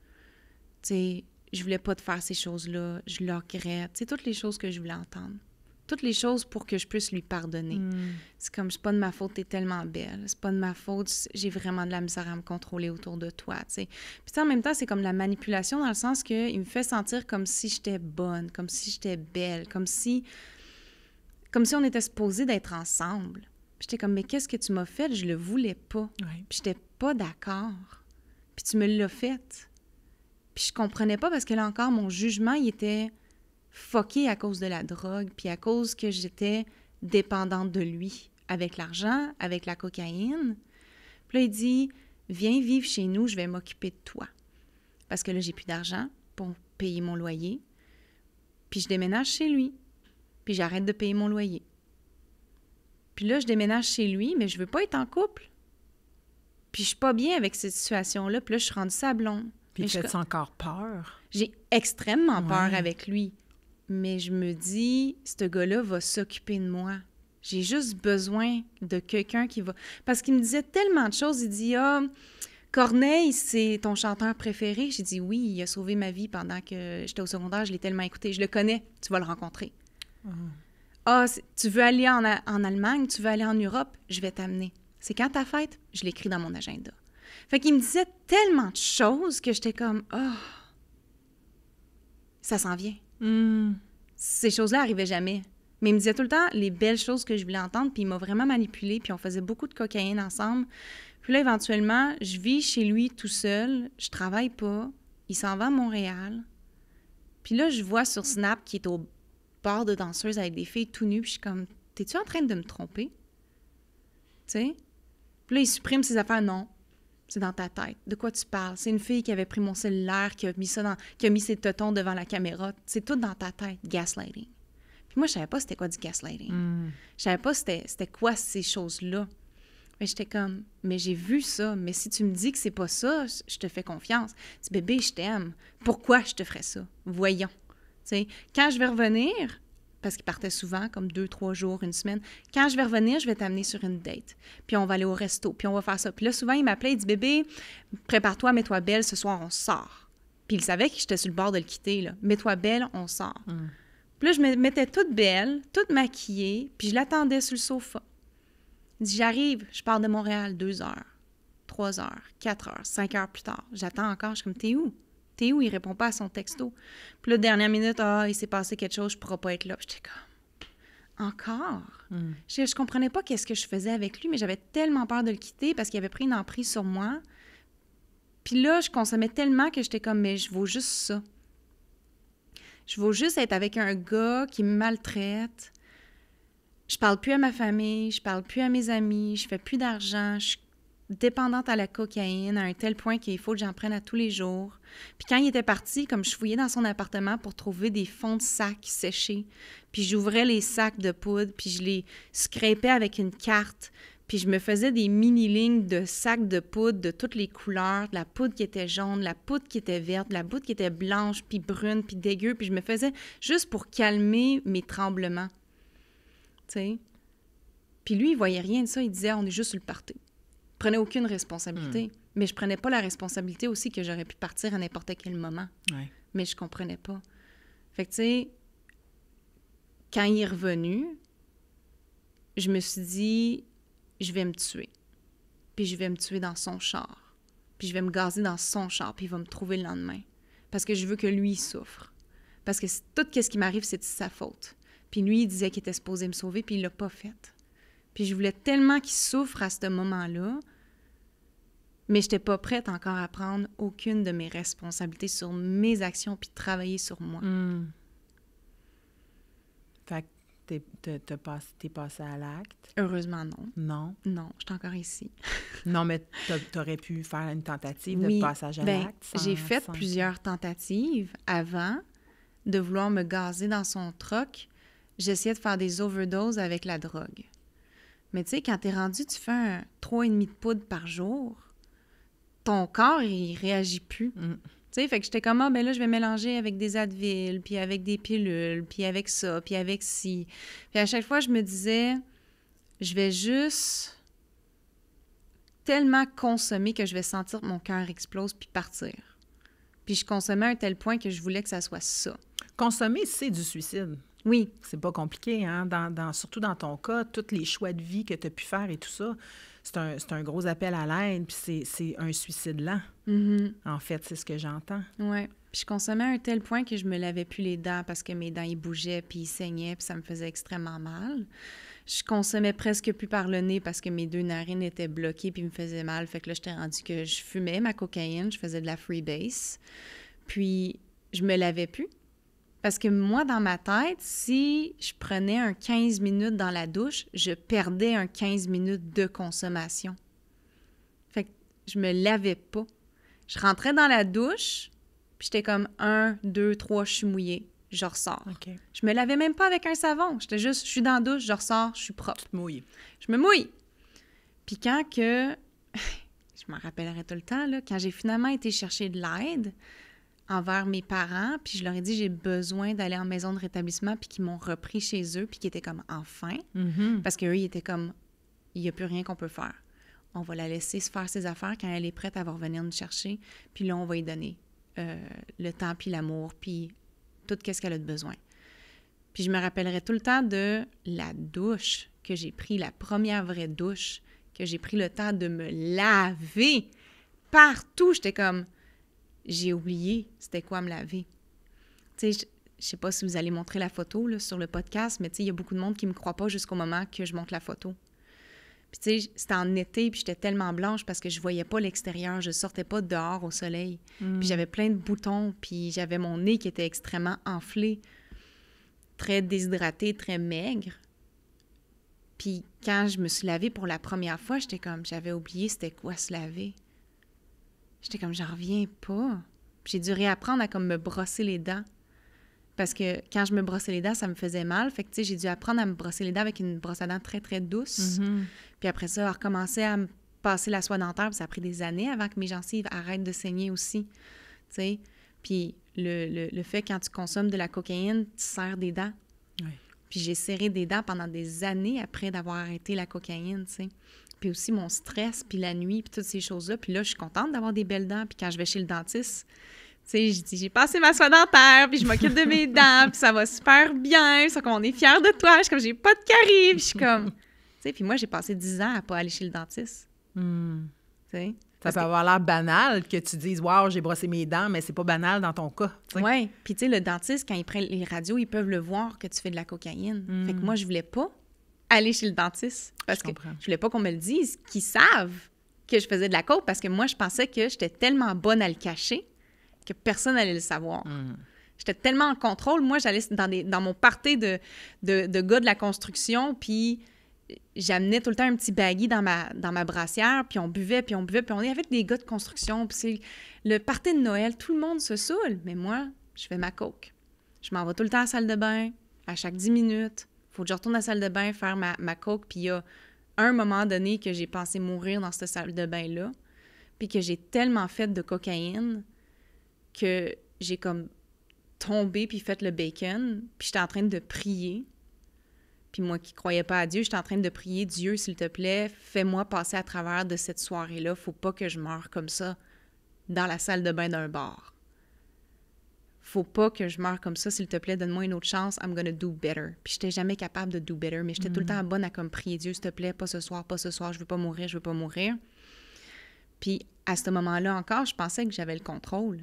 Tu sais, je voulais pas te faire ces choses-là, je le regrette. Tu sais, toutes les choses que je voulais entendre. Toutes les choses pour que je puisse lui pardonner. C'est comme, c'est pas de ma faute, t'es tellement belle. C'est pas de ma faute, j'ai vraiment de la misère à me contrôler autour de toi, tu sais. Puis en même temps, c'est comme la manipulation dans le sens qu'il me fait sentir comme si j'étais bonne, comme si j'étais belle, comme si on était supposés d'être ensemble. Puis j'étais comme, mais qu'est-ce que tu m'as fait? Je le voulais pas. Ouais. Puis j'étais pas d'accord. Puis tu me l'as fait. Puis je comprenais pas parce que là encore, mon jugement, il était fucké à cause de la drogue, puis à cause que j'étais dépendante de lui, avec l'argent, avec la cocaïne. Puis là, il dit, viens vivre chez nous, je vais m'occuper de toi. Parce que là, j'ai plus d'argent pour payer mon loyer. Puis je déménage chez lui. Puis j'arrête de payer mon loyer. Puis là, je déménage chez lui, mais je veux pas être en couple. Puis je suis pas bien avec cette situation-là. Puis là, je suis rendue sablon. Puis tu as encore peur? J'ai extrêmement peur avec lui. Mais je me dis, ce gars-là va s'occuper de moi. J'ai juste besoin de quelqu'un qui va... Parce qu'il me disait tellement de choses. Il dit, ah, Corneille, c'est ton chanteur préféré? J'ai dit, oui, il a sauvé ma vie pendant que j'étais au secondaire. Je l'ai tellement écouté. Je le connais. Tu vas le rencontrer. Ah, tu veux aller en Allemagne? Tu veux aller en Europe? Je vais t'amener. C'est quand ta fête? Je l'écris dans mon agenda. Fait qu'il me disait tellement de choses que j'étais comme, oh, ça s'en vient. Ces choses-là n'arrivaient jamais. Mais il me disait tout le temps les belles choses que je voulais entendre, puis il m'a vraiment manipulée, puis on faisait beaucoup de cocaïne ensemble. Puis là, éventuellement, je vis chez lui tout seul, je travaille pas, il s'en va à Montréal. Puis là, je vois sur Snap qu'il est au bar de danseuse avec des filles tout nues, puis je suis comme, t'es-tu en train de me tromper? Tu sais? Puis là, il supprime ses affaires, non. C'est dans ta tête. De quoi tu parles? C'est une fille qui avait pris mon cellulaire, qui a mis ses tetons devant la caméra. C'est tout dans ta tête, gaslighting. Puis moi, je savais pas c'était quoi du gaslighting. Je savais pas c'était quoi ces choses-là. Mais j'étais comme, mais j'ai vu ça. Mais si tu me dis que c'est pas ça, je te fais confiance. Tu dis, bébé, je t'aime. Pourquoi je te ferais ça? Voyons. T'sais, quand je vais revenir, parce qu'il partait souvent, comme 2-3 jours, une semaine, quand je vais revenir, je vais t'amener sur une date. Puis on va aller au resto, puis on va faire ça. Puis là, souvent, il m'appelait, il dit, bébé, prépare-toi, mets-toi belle, ce soir, on sort. Puis il savait que j'étais sur le bord de le quitter, là. Mets-toi belle, on sort. Puis là, je me mettais toute belle, toute maquillée, puis je l'attendais sur le sofa. Il dit, j'arrive, je pars de Montréal 2 heures, 3 heures, 4 heures, 5 heures plus tard. J'attends encore, je suis comme, t'es où? T'es où? Il répond pas à son texto. Puis là, dernière minute, il s'est passé quelque chose, je pourrais pas être là. Puis j'étais comme, encore? Je comprenais pas qu'est-ce que je faisais avec lui, mais j'avais tellement peur de le quitter parce qu'il avait pris une emprise sur moi. Puis là, je consommais tellement que j'étais comme, mais je vaux juste ça. Je vaux juste être avec un gars qui me maltraite. Je parle plus à ma famille, je parle plus à mes amis, je fais plus d'argent, je suis dépendante à la cocaïne à un tel point qu'il faut que j'en prenne à tous les jours. Puis quand il était parti, comme je fouillais dans son appartement pour trouver des fonds de sacs séchés, puis j'ouvrais les sacs de poudre, puis je les scrapais avec une carte, puis je me faisais des mini-lignes de sacs de poudre de toutes les couleurs, de la poudre qui était jaune, la poudre qui était verte, la poudre qui était blanche, puis brune, puis dégueu, puis je me faisais juste pour calmer mes tremblements. Tu sais? Puis lui, il voyait rien de ça, il disait « on est juste sur le party ». Je prenais aucune responsabilité, mais je prenais pas la responsabilité aussi que j'aurais pu partir à n'importe quel moment. Ouais. Mais je comprenais pas. Fait que, tu sais, quand il est revenu, je me suis dit, je vais me tuer. Puis je vais me tuer dans son char. Puis je vais me gazer dans son char, puis il va me trouver le lendemain. Parce que je veux que lui, il souffre. Parce que tout ce qui m'arrive, c'est de sa faute. Puis lui, il disait qu'il était supposé me sauver, puis il l'a pas fait. Puis je voulais tellement qu'il souffre à ce moment-là, mais je n'étais pas prête encore à prendre aucune de mes responsabilités sur mes actions puis travailler sur moi. Fait que t'es passé à l'acte? Heureusement, non. Non? Non, je suis encore ici. Non, mais t'aurais pu faire une tentative de passage à l'acte? J'ai fait plusieurs tentatives avant de vouloir me gazer dans son truck. J'essayais de faire des overdoses avec la drogue. Mais tu sais, quand t'es rendu, tu fais un 3,5 de poudre par jour, ton corps, il réagit plus. Tu sais, fait que j'étais comme, ben là, je vais mélanger avec des Advil, puis avec des pilules, puis avec ça, puis avec ci. Puis à chaque fois, je me disais, je vais juste tellement consommer que je vais sentir que mon cœur explose puis partir. Puis je consommais à un tel point que je voulais que ça soit ça. Consommer, c'est du suicide. Oui. C'est pas compliqué, hein? Surtout dans ton cas, tous les choix de vie que tu as pu faire et tout ça, c'est un gros appel à l'aide, puis c'est un suicide lent. En fait, c'est ce que j'entends. Oui. Puis je consommais à un tel point que je me lavais plus les dents parce que mes dents, ils bougeaient, puis ils saignaient, puis ça me faisait extrêmement mal. Je consommais presque plus par le nez parce que mes 2 narines étaient bloquées puis me faisaient mal. Fait que là, j'étais rendue que je fumais ma cocaïne, je faisais de la freebase. Puis je me lavais plus. Parce que moi, dans ma tête, si je prenais un 15 minutes dans la douche, je perdais un 15 minutes de consommation. Fait que je me lavais pas. Je rentrais dans la douche, puis j'étais comme 1, 2, 3, je suis mouillée. Je ressors. Okay. Je me lavais même pas avec un savon. J'étais juste, je suis dans la douche, je ressors, je suis propre. Tu te mouilles. Je me mouille. Puis quand que... je m'en rappellerai tout le temps, là, quand j'ai finalement été chercher de l'aide envers mes parents, puis je leur ai dit j'ai besoin d'aller en maison de rétablissement, puis qu'ils m'ont repris chez eux, puis qu'ils étaient comme enfin, parce qu'eux, ils étaient comme il n'y a plus rien qu'on peut faire. On va la laisser se faire ses affaires. Quand elle est prête, elle va revenir nous chercher, puis là, on va lui donner le temps, puis l'amour, puis tout ce qu'elle a de besoin. Puis je me rappellerai tout le temps de la douche que j'ai pris, la première vraie douche, que j'ai pris le temps de me laver partout. J'étais comme... J'ai oublié c'était quoi me laver. Tu sais, je sais pas si vous allez montrer la photo là, sur le podcast, mais tu sais, il y a beaucoup de monde qui me croit pas jusqu'au moment que je montre la photo. Puis tu sais, c'était en été, puis j'étais tellement blanche parce que je voyais pas l'extérieur, je sortais pas dehors au soleil. Puis j'avais plein de boutons, puis j'avais mon nez qui était extrêmement enflé, très déshydraté, très maigre. Puis quand je me suis lavée pour la première fois, j'étais comme, j'avais oublié c'était quoi se laver. J'étais comme, j'en reviens pas. J'ai dû réapprendre à comme me brosser les dents. Parce que quand je me brossais les dents, ça me faisait mal. Fait que, tu sais, j'ai dû apprendre à me brosser les dents avec une brosse à dents très, très douce. Puis après ça, recommencer à me passer la soie dentaire. Puis ça a pris des années avant que mes gencives arrêtent de saigner aussi. Tu sais. Puis le fait, quand tu consommes de la cocaïne, tu serres des dents. Oui. Puis j'ai serré des dents pendant des années après d'avoir arrêté la cocaïne, tu sais. Puis aussi mon stress, puis la nuit, puis toutes ces choses-là. Puis là, je suis contente d'avoir des belles dents. Puis quand je vais chez le dentiste, tu sais, je dis, j'ai passé ma soie dentaire, puis je m'occupe de mes dents, puis ça va super bien. Ils sont comme, on est fiers de toi. Je suis comme, j'ai pas de caries. Puis je suis comme, tu sais, puis moi, j'ai passé 10 ans à pas aller chez le dentiste. Tu sais. Ça peut avoir l'air banal que tu dises « Wow, j'ai brossé mes dents », mais c'est pas banal dans ton cas. Oui. Puis, tu sais, le dentiste, quand il prend les radios, ils peuvent le voir que tu fais de la cocaïne. Fait que moi, je voulais pas aller chez le dentiste parce que je voulais pas qu'on me le dise, qu'ils savent que je faisais de la coke parce que moi, je pensais que j'étais tellement bonne à le cacher que personne n'allait le savoir. J'étais tellement en contrôle. Moi, j'allais dans mon party de gars de la construction, puis j'amenais tout le temps un petit baggy dans ma brassière, puis on buvait, puis on est avec des gars de construction, puis c'est le party de Noël, tout le monde se saoule, mais moi, je fais ma coke. Je m'en vais tout le temps à la salle de bain, à chaque 10 minutes. Faut que je retourne à la salle de bain faire ma coke, puis il y a un moment donné que j'ai pensé mourir dans cette salle de bain-là, puis que j'ai tellement fait de cocaïne que j'ai comme tombé puis fait le bacon, puis j'étais en train de prier. Puis moi qui croyais pas à Dieu, j'étais en train de prier, Dieu, s'il te plaît, fais-moi passer à travers de cette soirée-là. Faut pas que je meure comme ça dans la salle de bain d'un bar. Faut pas que je meure comme ça, s'il te plaît, donne-moi une autre chance, I'm gonna do better. Puis j'étais jamais capable de do better, mais j'étais tout le temps bonne à comme prier, Dieu, s'il te plaît, pas ce soir, je veux pas mourir. Puis à ce moment-là encore, je pensais que j'avais le contrôle.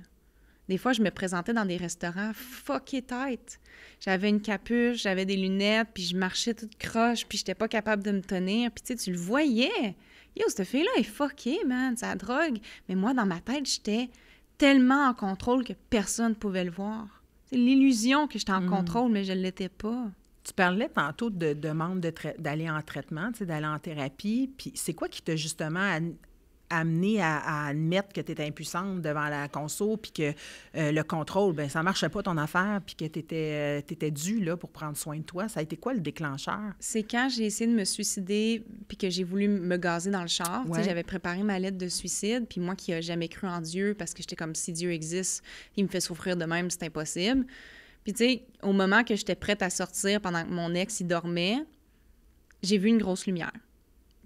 Des fois, je me présentais dans des restaurants fucké tight. J'avais une capuche, j'avais des lunettes, puis je marchais toute croche, puis j'étais pas capable de me tenir. Puis tu sais, tu le voyais. Yo, cette fille-là est fuckée, man, c'est la drogue. Mais moi, dans ma tête, j'étais tellement en contrôle que personne ne pouvait le voir. C'est l'illusion que j'étais en contrôle, mais je ne l'étais pas. Tu parlais tantôt de demande d'aller en traitement, d'aller en thérapie. Puis c'est quoi qui t'a justement amené à admettre que tu étais impuissante devant la conso, puis que le contrôle, bien, ça marchait pas ton affaire, puis que tu étais due là, pour prendre soin de toi? Ça a été quoi le déclencheur? C'est quand j'ai essayé de me suicider, puis que j'ai voulu me gazer dans le char. Ouais. J'avais préparé ma lettre de suicide, puis moi qui n'ai jamais cru en Dieu, parce que j'étais comme, si Dieu existe, il me fait souffrir de même, c'est impossible. Puis tu sais, au moment que j'étais prête à sortir, pendant que mon ex, il dormait, j'ai vu une grosse lumière.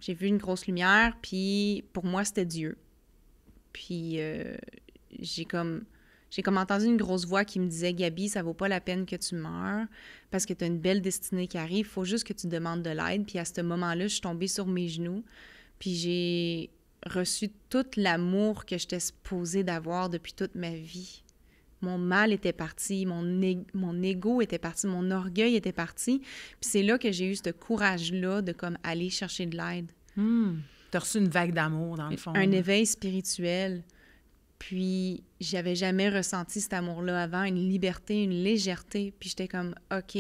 J'ai vu une grosse lumière, puis pour moi, c'était Dieu. Puis j'ai comme entendu une grosse voix qui me disait « Gabi, ça vaut pas la peine que tu meurs parce que tu as une belle destinée qui arrive. Il faut juste que tu demandes de l'aide. » Puis à ce moment-là, je suis tombée sur mes genoux, puis j'ai reçu tout l'amour que j'étais supposée d'avoir depuis toute ma vie. Mon mal était parti, mon ego était parti, mon orgueil était parti. Puis c'est là que j'ai eu ce courage-là de comme aller chercher de l'aide. T'as reçu une vague d'amour, dans le fond. Un éveil spirituel. Puis j'avais jamais ressenti cet amour-là avant, une liberté, une légèreté. Puis j'étais comme, OK,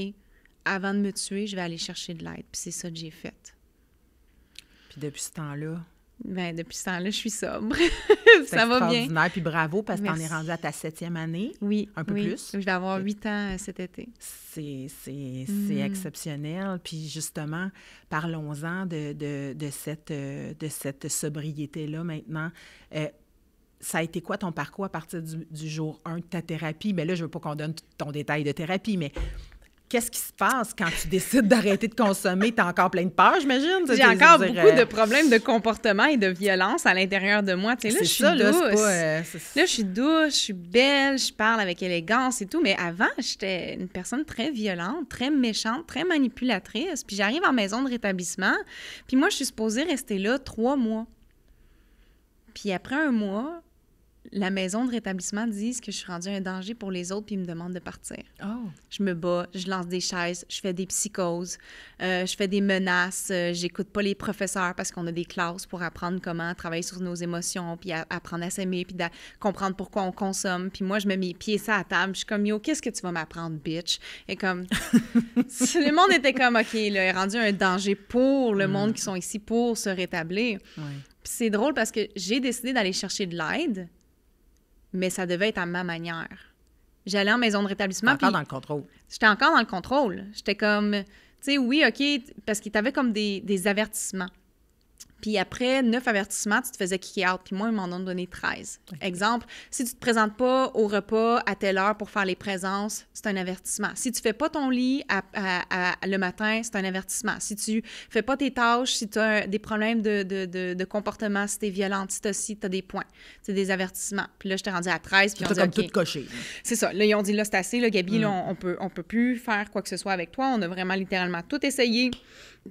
avant de me tuer, je vais aller chercher de l'aide. Puis c'est ça que j'ai fait. Puis depuis ce temps-là? Bien, depuis ce temps-là, je suis sobre. Ça va bien. Extraordinaire, puis bravo, parce que t'en es rendue à ta 7e année. Oui. Un peu plus. Je vais avoir 8 ans cet été. C'est exceptionnel. Puis justement, parlons-en de cette sobriété-là maintenant. Ça a été quoi ton parcours à partir du jour 1 de ta thérapie? Bien là, je ne veux pas qu'on donne ton détail de thérapie, mais qu'est-ce qui se passe quand tu décides d'arrêter de consommer? Tu as encore plein de peur, j'imagine? J'ai encore beaucoup de problèmes de comportement et de violence à l'intérieur de moi. Tu sais, là, je suis douce. Là, je suis douce, je suis belle, je parle avec élégance et tout. Mais avant, j'étais une personne très violente, très méchante, très manipulatrice. Puis j'arrive en maison de rétablissement. Puis moi, je suis supposée rester là 3 mois. Puis après 1 mois, la maison de rétablissement dit que je suis rendue un danger pour les autres puis ils me demandent de partir. Oh. Je me bats, je lance des chaises, je fais des psychoses, je fais des menaces, j'écoute pas les professeurs parce qu'on a des classes pour apprendre comment travailler sur nos émotions puis apprendre à s'aimer puis comprendre pourquoi on consomme. Puis moi, je mets mes pieds sur la table, je suis comme « Yo, qu'est-ce que tu vas m'apprendre, bitch? » Et comme... le monde était comme « OK, là, il est rendu un danger pour le monde qui sont ici pour se rétablir. » Ouais. Puis c'est drôle parce que j'ai décidé d'aller chercher de l'aide mais ça devait être à ma manière. J'allais en maison de rétablissement. Encore dans le contrôle. J'étais encore dans le contrôle. J'étais comme, tu sais, oui, OK, parce qu'il t'avait comme des avertissements. Puis après 9 avertissements, tu te faisais kick out. Puis moi, ils m'en ont donné 13. Okay. Exemple, si tu te présentes pas au repas à telle heure pour faire les présences, c'est un avertissement. Si tu fais pas ton lit le matin, c'est un avertissement. Si tu fais pas tes tâches, si tu as des problèmes de comportement, si tu es violente, si tu as des points, c'est des avertissements. Puis là, j'étais rendue à 13. Puis c'est comme tout coché. C'est ça. Là, ils ont dit, là, c'est assez. Là, Gabi, là, on peut plus faire quoi que ce soit avec toi. On a vraiment littéralement tout essayé.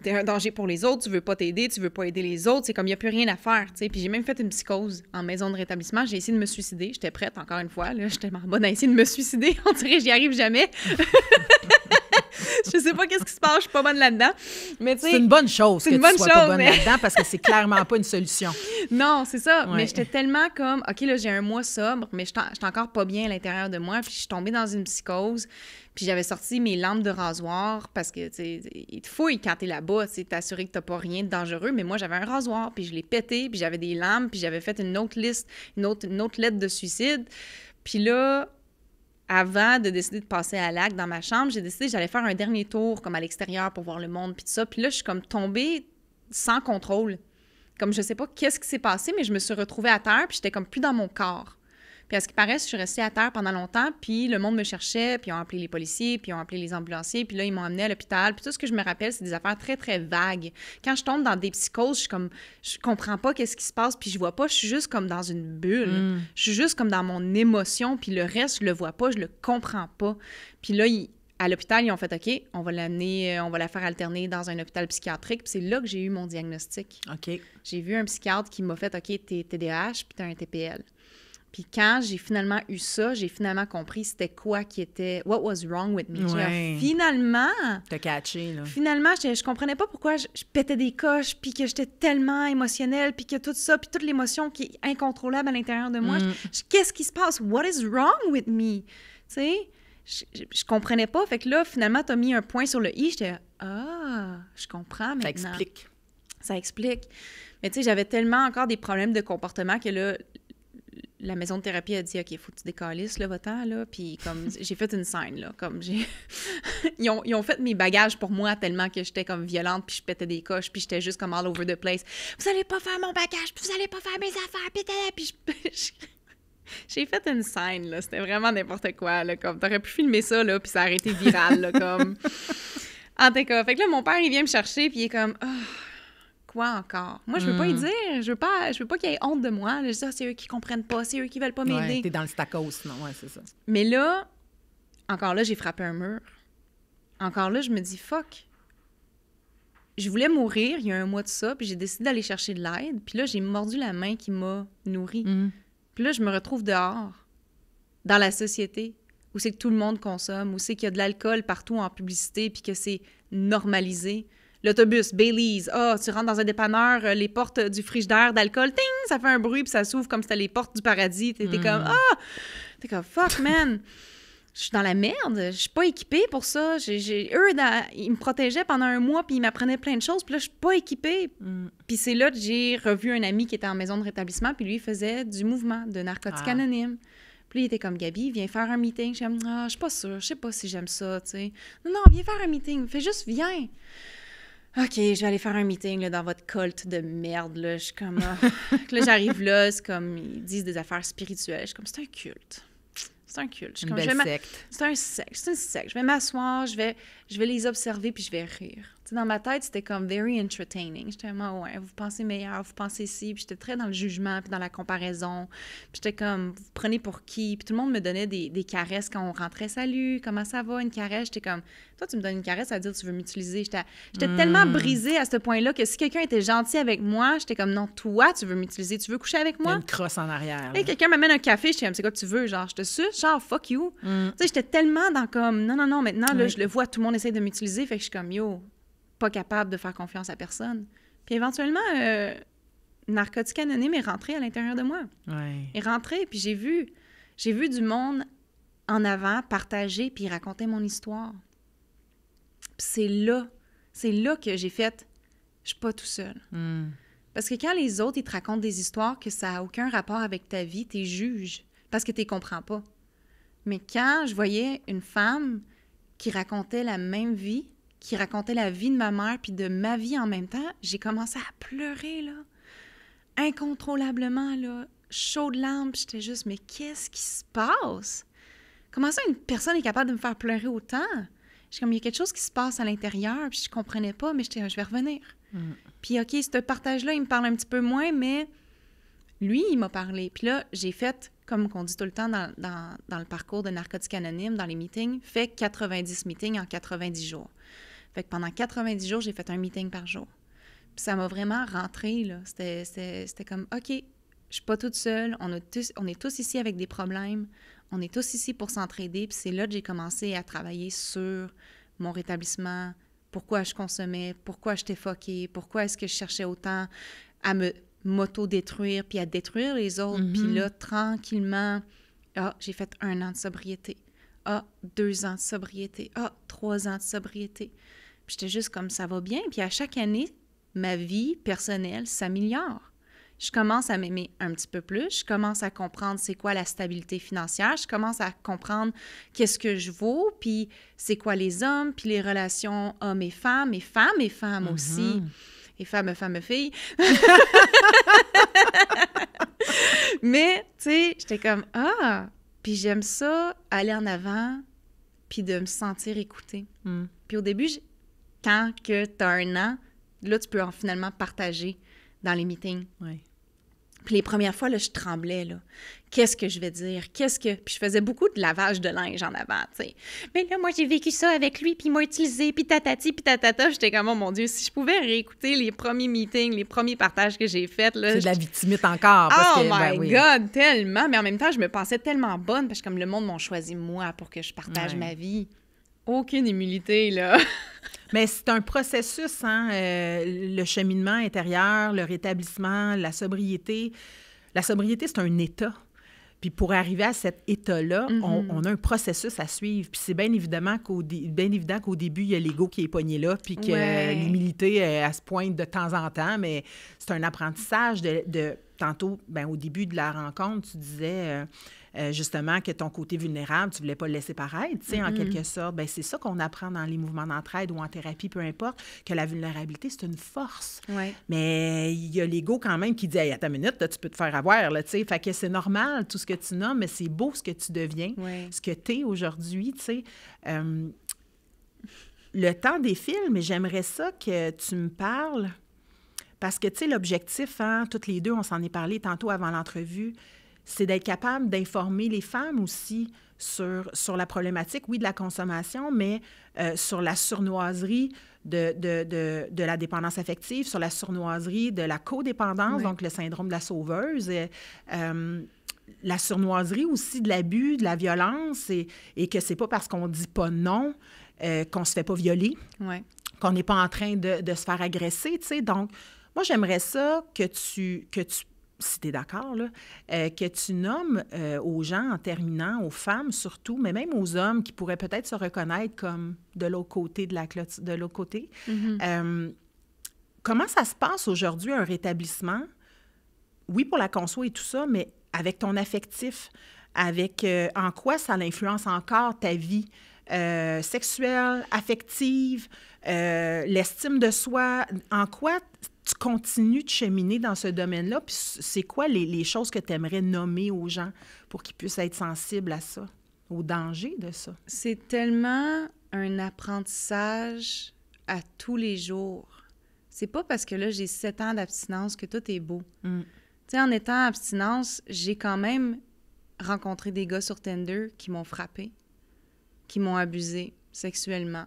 T'es un danger pour les autres, tu veux pas t'aider, tu veux pas aider les autres, c'est comme il n'y a plus rien à faire, tu sais. Puis j'ai même fait une psychose en maison de rétablissement, j'ai essayé de me suicider, j'étais prête encore une fois, là, j'étais tellement bonne à essayer de me suicider, on dirait que j'y arrive jamais. Je sais pas qu'est-ce qui se passe, je suis pas bonne là-dedans, mais tu sais... C'est une bonne chose que tu sois pas bonne là-dedans, parce que c'est clairement pas une solution. Non, c'est ça, mais j'étais tellement comme, OK, là, j'ai un mois sobre, mais j'étais encore pas bien à l'intérieur de moi, puis je suis tombée dans une psychose. Puis j'avais sorti mes lampes de rasoir parce que, tu sais, ils te fouillent quand t'es là-bas, tu sais, t'assurer que t'as pas rien de dangereux. Mais moi, j'avais un rasoir, puis je l'ai pété, puis j'avais des lampes, puis j'avais fait une autre liste, une autre lettre de suicide. Puis là, avant de décider de passer à l'acte dans ma chambre, j'ai décidé que j'allais faire un dernier tour, comme à l'extérieur, pour voir le monde, puis tout ça. Puis là, je suis comme tombée sans contrôle. Comme je sais pas qu'est-ce qui s'est passé, mais je me suis retrouvée à terre, puis j'étais comme plus dans mon corps. Puis à ce qui paraît, je suis restée à terre pendant longtemps, puis le monde me cherchait, puis ils ont appelé les policiers, puis ils ont appelé les ambulanciers, puis là, ils m'ont amenée à l'hôpital. Puis tout ce que je me rappelle, c'est des affaires très, très vagues. Quand je tombe dans des psychoses, je comprends pas qu'est-ce qui se passe, puis je vois pas, je suis juste comme dans une bulle. Je suis juste comme dans mon émotion, puis le reste, je le vois pas, je le comprends pas. Puis là, à l'hôpital, ils ont fait « OK, on va l'amener, on va la faire alterner dans un hôpital psychiatrique. » Puis c'est là que j'ai eu mon diagnostic. OK. J'ai vu un psychiatre qui m'a fait « OK, t'es TDAH, puis t'as un TPL. » Puis quand j'ai finalement eu ça, j'ai finalement compris c'était quoi qui était... What was wrong with me? Ouais. Finalement... T'as catché, là. Finalement, je comprenais pas pourquoi je pétais des coches, puis que j'étais tellement émotionnelle, puis que tout ça, puis toute l'émotion qui est incontrôlable à l'intérieur de moi. Qu'est-ce qui se passe? What is wrong with me? Tu sais, je comprenais pas. Fait que là, finalement, t'as mis un point sur le i. J'étais « Ah, je comprends maintenant. » Ça explique. Ça explique. Mais tu sais, j'avais tellement encore des problèmes de comportement que là... La maison de thérapie a dit « OK, il faut que tu décalisses, là, va-t'en, là. » Puis comme, j'ai fait une scène, là. Comme ils ont fait mes bagages pour moi tellement que j'étais comme violente, puis je pétais des coches, puis j'étais juste comme all over the place. « Vous allez pas faire mon bagage, puis vous allez pas faire mes affaires, puis j'ai fait une scène, là. C'était vraiment n'importe quoi, là. Comme, t'aurais pu filmer ça, là, puis ça aurait été viral, là, comme... En tout cas, fait que là, mon père, il vient me chercher, puis il est comme... Oh, quoi encore? Moi, je veux pas y dire. Je veux pas qu'il y ait honte de moi. Je dis, c'est eux qui comprennent pas, c'est eux qui veulent pas m'aider. Ouais, t'es dans le stacos, non? Ouais, c'est ça. Mais là, encore là, j'ai frappé un mur. Encore là, je me dis, fuck. Je voulais mourir il y a un mois de ça, puis j'ai décidé d'aller chercher de l'aide. Puis là, j'ai mordu la main qui m'a nourrie. Puis là, je me retrouve dehors, dans la société, où c'est que tout le monde consomme, où c'est qu'il y a de l'alcool partout en publicité, puis que c'est normalisé. L'autobus, Baileys, tu rentres dans un dépanneur, les portes du frigidaire d'alcool, ting, ça fait un bruit, puis ça s'ouvre comme si c'était les portes du paradis. T'es comme, fuck, man, je suis dans la merde, je suis pas équipée pour ça. Eux, ils me protégeaient pendant un mois, puis ils m'apprenaient plein de choses, puis là, je suis pas équipée. Puis c'est là que j'ai revu un ami qui était en maison de rétablissement, puis lui, il faisait du mouvement de narcotiques anonymes. Puis il était comme, Gabi, viens faire un meeting. Je suis comme, je suis pas sûre, je sais pas si j'aime ça, tu sais. Non, viens faire un meeting, fais juste, viens. OK, je vais aller faire un meeting là, dans votre culte de merde. Là. Je suis comme... Là, j'arrive là, c'est comme... Ils disent des affaires spirituelles. Je suis comme, c'est un culte. C'est un culte. Une belle secte. C'est un secte. C'est une secte. Je vais m'asseoir, je vais les observer, puis je vais rire. T'sais, dans ma tête, c'était comme very entertaining. J'étais comme, ouais, vous pensez meilleur, vous pensez ci. Puis j'étais très dans le jugement, puis dans la comparaison. Puis j'étais comme, vous prenez pour qui? Puis tout le monde me donnait des caresses quand on rentrait. Salut, comment ça va? Une caresse. J'étais comme, toi, tu me donnes une caresse, ça veut dire que tu veux m'utiliser. J'étais tellement brisée à ce point-là que si quelqu'un était gentil avec moi, j'étais comme, non, toi, tu veux m'utiliser. Tu veux coucher avec moi? Il y a une crosse en arrière. Et quelqu'un m'amène un café, j'étais comme, c'est quoi que tu veux? Genre, je te suce, genre, fuck you. Tu sais, j'étais tellement dans comme, non, maintenant, là, je le vois, tout le monde essaie de m'utiliser. Fait que je suis comme, yo, pas capable de faire confiance à personne. Puis éventuellement, Narcotique Anonyme est rentré à l'intérieur de moi. Ouais. Est rentré, puis j'ai vu du monde en avant partager, puis raconter mon histoire. Puis c'est là que j'ai fait, je suis pas tout seul. Parce que quand les autres, ils te racontent des histoires que ça n'a aucun rapport avec ta vie, t'es juge. parce que tu ne comprends pas. Mais quand je voyais une femme qui racontait la même vie, qui racontait la vie de ma mère puis de ma vie en même temps, j'ai commencé à pleurer, là, incontrôlablement, là, chaudes larmes. J'étais juste, mais qu'est-ce qui se passe? Comment ça, une personne est capable de me faire pleurer autant? J'ai comme, il y a quelque chose qui se passe à l'intérieur, puis je comprenais pas, mais j'étais, je vais revenir. Puis, OK, ce partage-là, il me parle un petit peu moins, mais lui, il m'a parlé. Puis là, j'ai fait, comme on dit tout le temps dans le parcours de Narcotiques Anonymes, dans les meetings, fait 90 meetings en 90 jours. Fait que pendant 90 jours, j'ai fait un meeting par jour. Puis ça m'a vraiment rentré, là. C'était comme, OK, je suis pas toute seule, on est tous ici avec des problèmes, on est tous ici pour s'entraider. Puis c'est là que j'ai commencé à travailler sur mon rétablissement, pourquoi je consommais, pourquoi j'étais fuckée, pourquoi est-ce que je cherchais autant à m'auto-détruire puis à détruire les autres. Puis là, tranquillement, j'ai fait 1 an de sobriété. 2 ans de sobriété. 3 ans de sobriété. Puis j'étais juste comme, ça va bien. Puis à chaque année, ma vie personnelle s'améliore. Je commence à m'aimer un petit peu plus. Je commence à comprendre c'est quoi la stabilité financière. Je commence à comprendre qu'est-ce que je vaux, puis c'est quoi les hommes, puis les relations hommes et femmes aussi. Et femmes, filles. Mais, tu sais, j'étais comme, puis j'aime ça, aller en avant, puis de me sentir écoutée. Puis au début, quand que tu as 1 an, là, tu peux finalement partager dans les meetings. Oui. Puis les premières fois, là, je tremblais, là. Qu'est-ce que je vais dire? Puis je faisais beaucoup de lavage de linge en avant, tu sais. Mais là, moi, j'ai vécu ça avec lui, puis il m'a utilisé, puis tatati, puis tatata. J'étais comme, oh mon Dieu, si je pouvais réécouter les premiers meetings, les premiers partages que j'ai faits, là... C'est de la victimite encore. Parce my God, tellement! Mais en même temps, je me pensais tellement bonne, parce que comme le monde m'a choisi moi pour que je partage ma vie. Aucune humilité, là. Mais c'est un processus, hein, le cheminement intérieur, le rétablissement, la sobriété. La sobriété, c'est un état. Puis pour arriver à cet état-là, on a un processus à suivre. Puis c'est bien évident qu'au début, il y a l'ego qui est pogné là, puis que l'humilité, elle se pointe de temps en temps, mais c'est un apprentissage de tantôt, au début de la rencontre, tu disais... justement, que ton côté vulnérable, tu ne voulais pas le laisser paraître, tu sais, en quelque sorte. C'est ça qu'on apprend dans les mouvements d'entraide ou en thérapie, peu importe, que la vulnérabilité, c'est une force. Ouais. Mais il y a l'ego quand même qui dit « Hey, attends une minute, là, tu peux te faire avoir, là, tu sais. » Fait que c'est normal, tout ce que tu nommes, mais c'est beau ce que tu deviens, ce que tu es aujourd'hui, tu sais. Le temps défile, mais j'aimerais ça que tu me parles, parce que, tu sais, l'objectif, hein, toutes les deux, on s'en est parlé tantôt avant l'entrevue, c'est d'être capable d'informer les femmes aussi sur la problématique, oui, de la consommation, mais sur la sournoiserie de la dépendance affective, sur la sournoiserie de la codépendance, donc le syndrome de la sauveuse, la sournoiserie aussi de l'abus, de la violence, et que c'est pas parce qu'on dit pas non qu'on se fait pas violer, qu'on n'est pas en train de se faire agresser, tu sais. Donc, moi, j'aimerais ça que tu si tu es d'accord, là, que tu nommes aux gens, en terminant, aux femmes surtout, mais même aux hommes qui pourraient peut-être se reconnaître comme de l'autre côté de l'autre côté. Comment ça se passe aujourd'hui, un rétablissement? Oui, pour la conso et tout ça, mais avec ton affectif, avec en quoi ça influence encore ta vie sexuelle, affective, l'estime de soi, en quoi tu continues de cheminer dans ce domaine-là, puis c'est quoi les choses que tu aimerais nommer aux gens pour qu'ils puissent être sensibles à ça, au danger de ça? C'est tellement un apprentissage à tous les jours. C'est pas parce que là, j'ai 7 ans d'abstinence que tout est beau. Tu sais, en étant en abstinence, j'ai quand même rencontré des gars sur Tinder qui m'ont frappé, qui m'ont abusé sexuellement.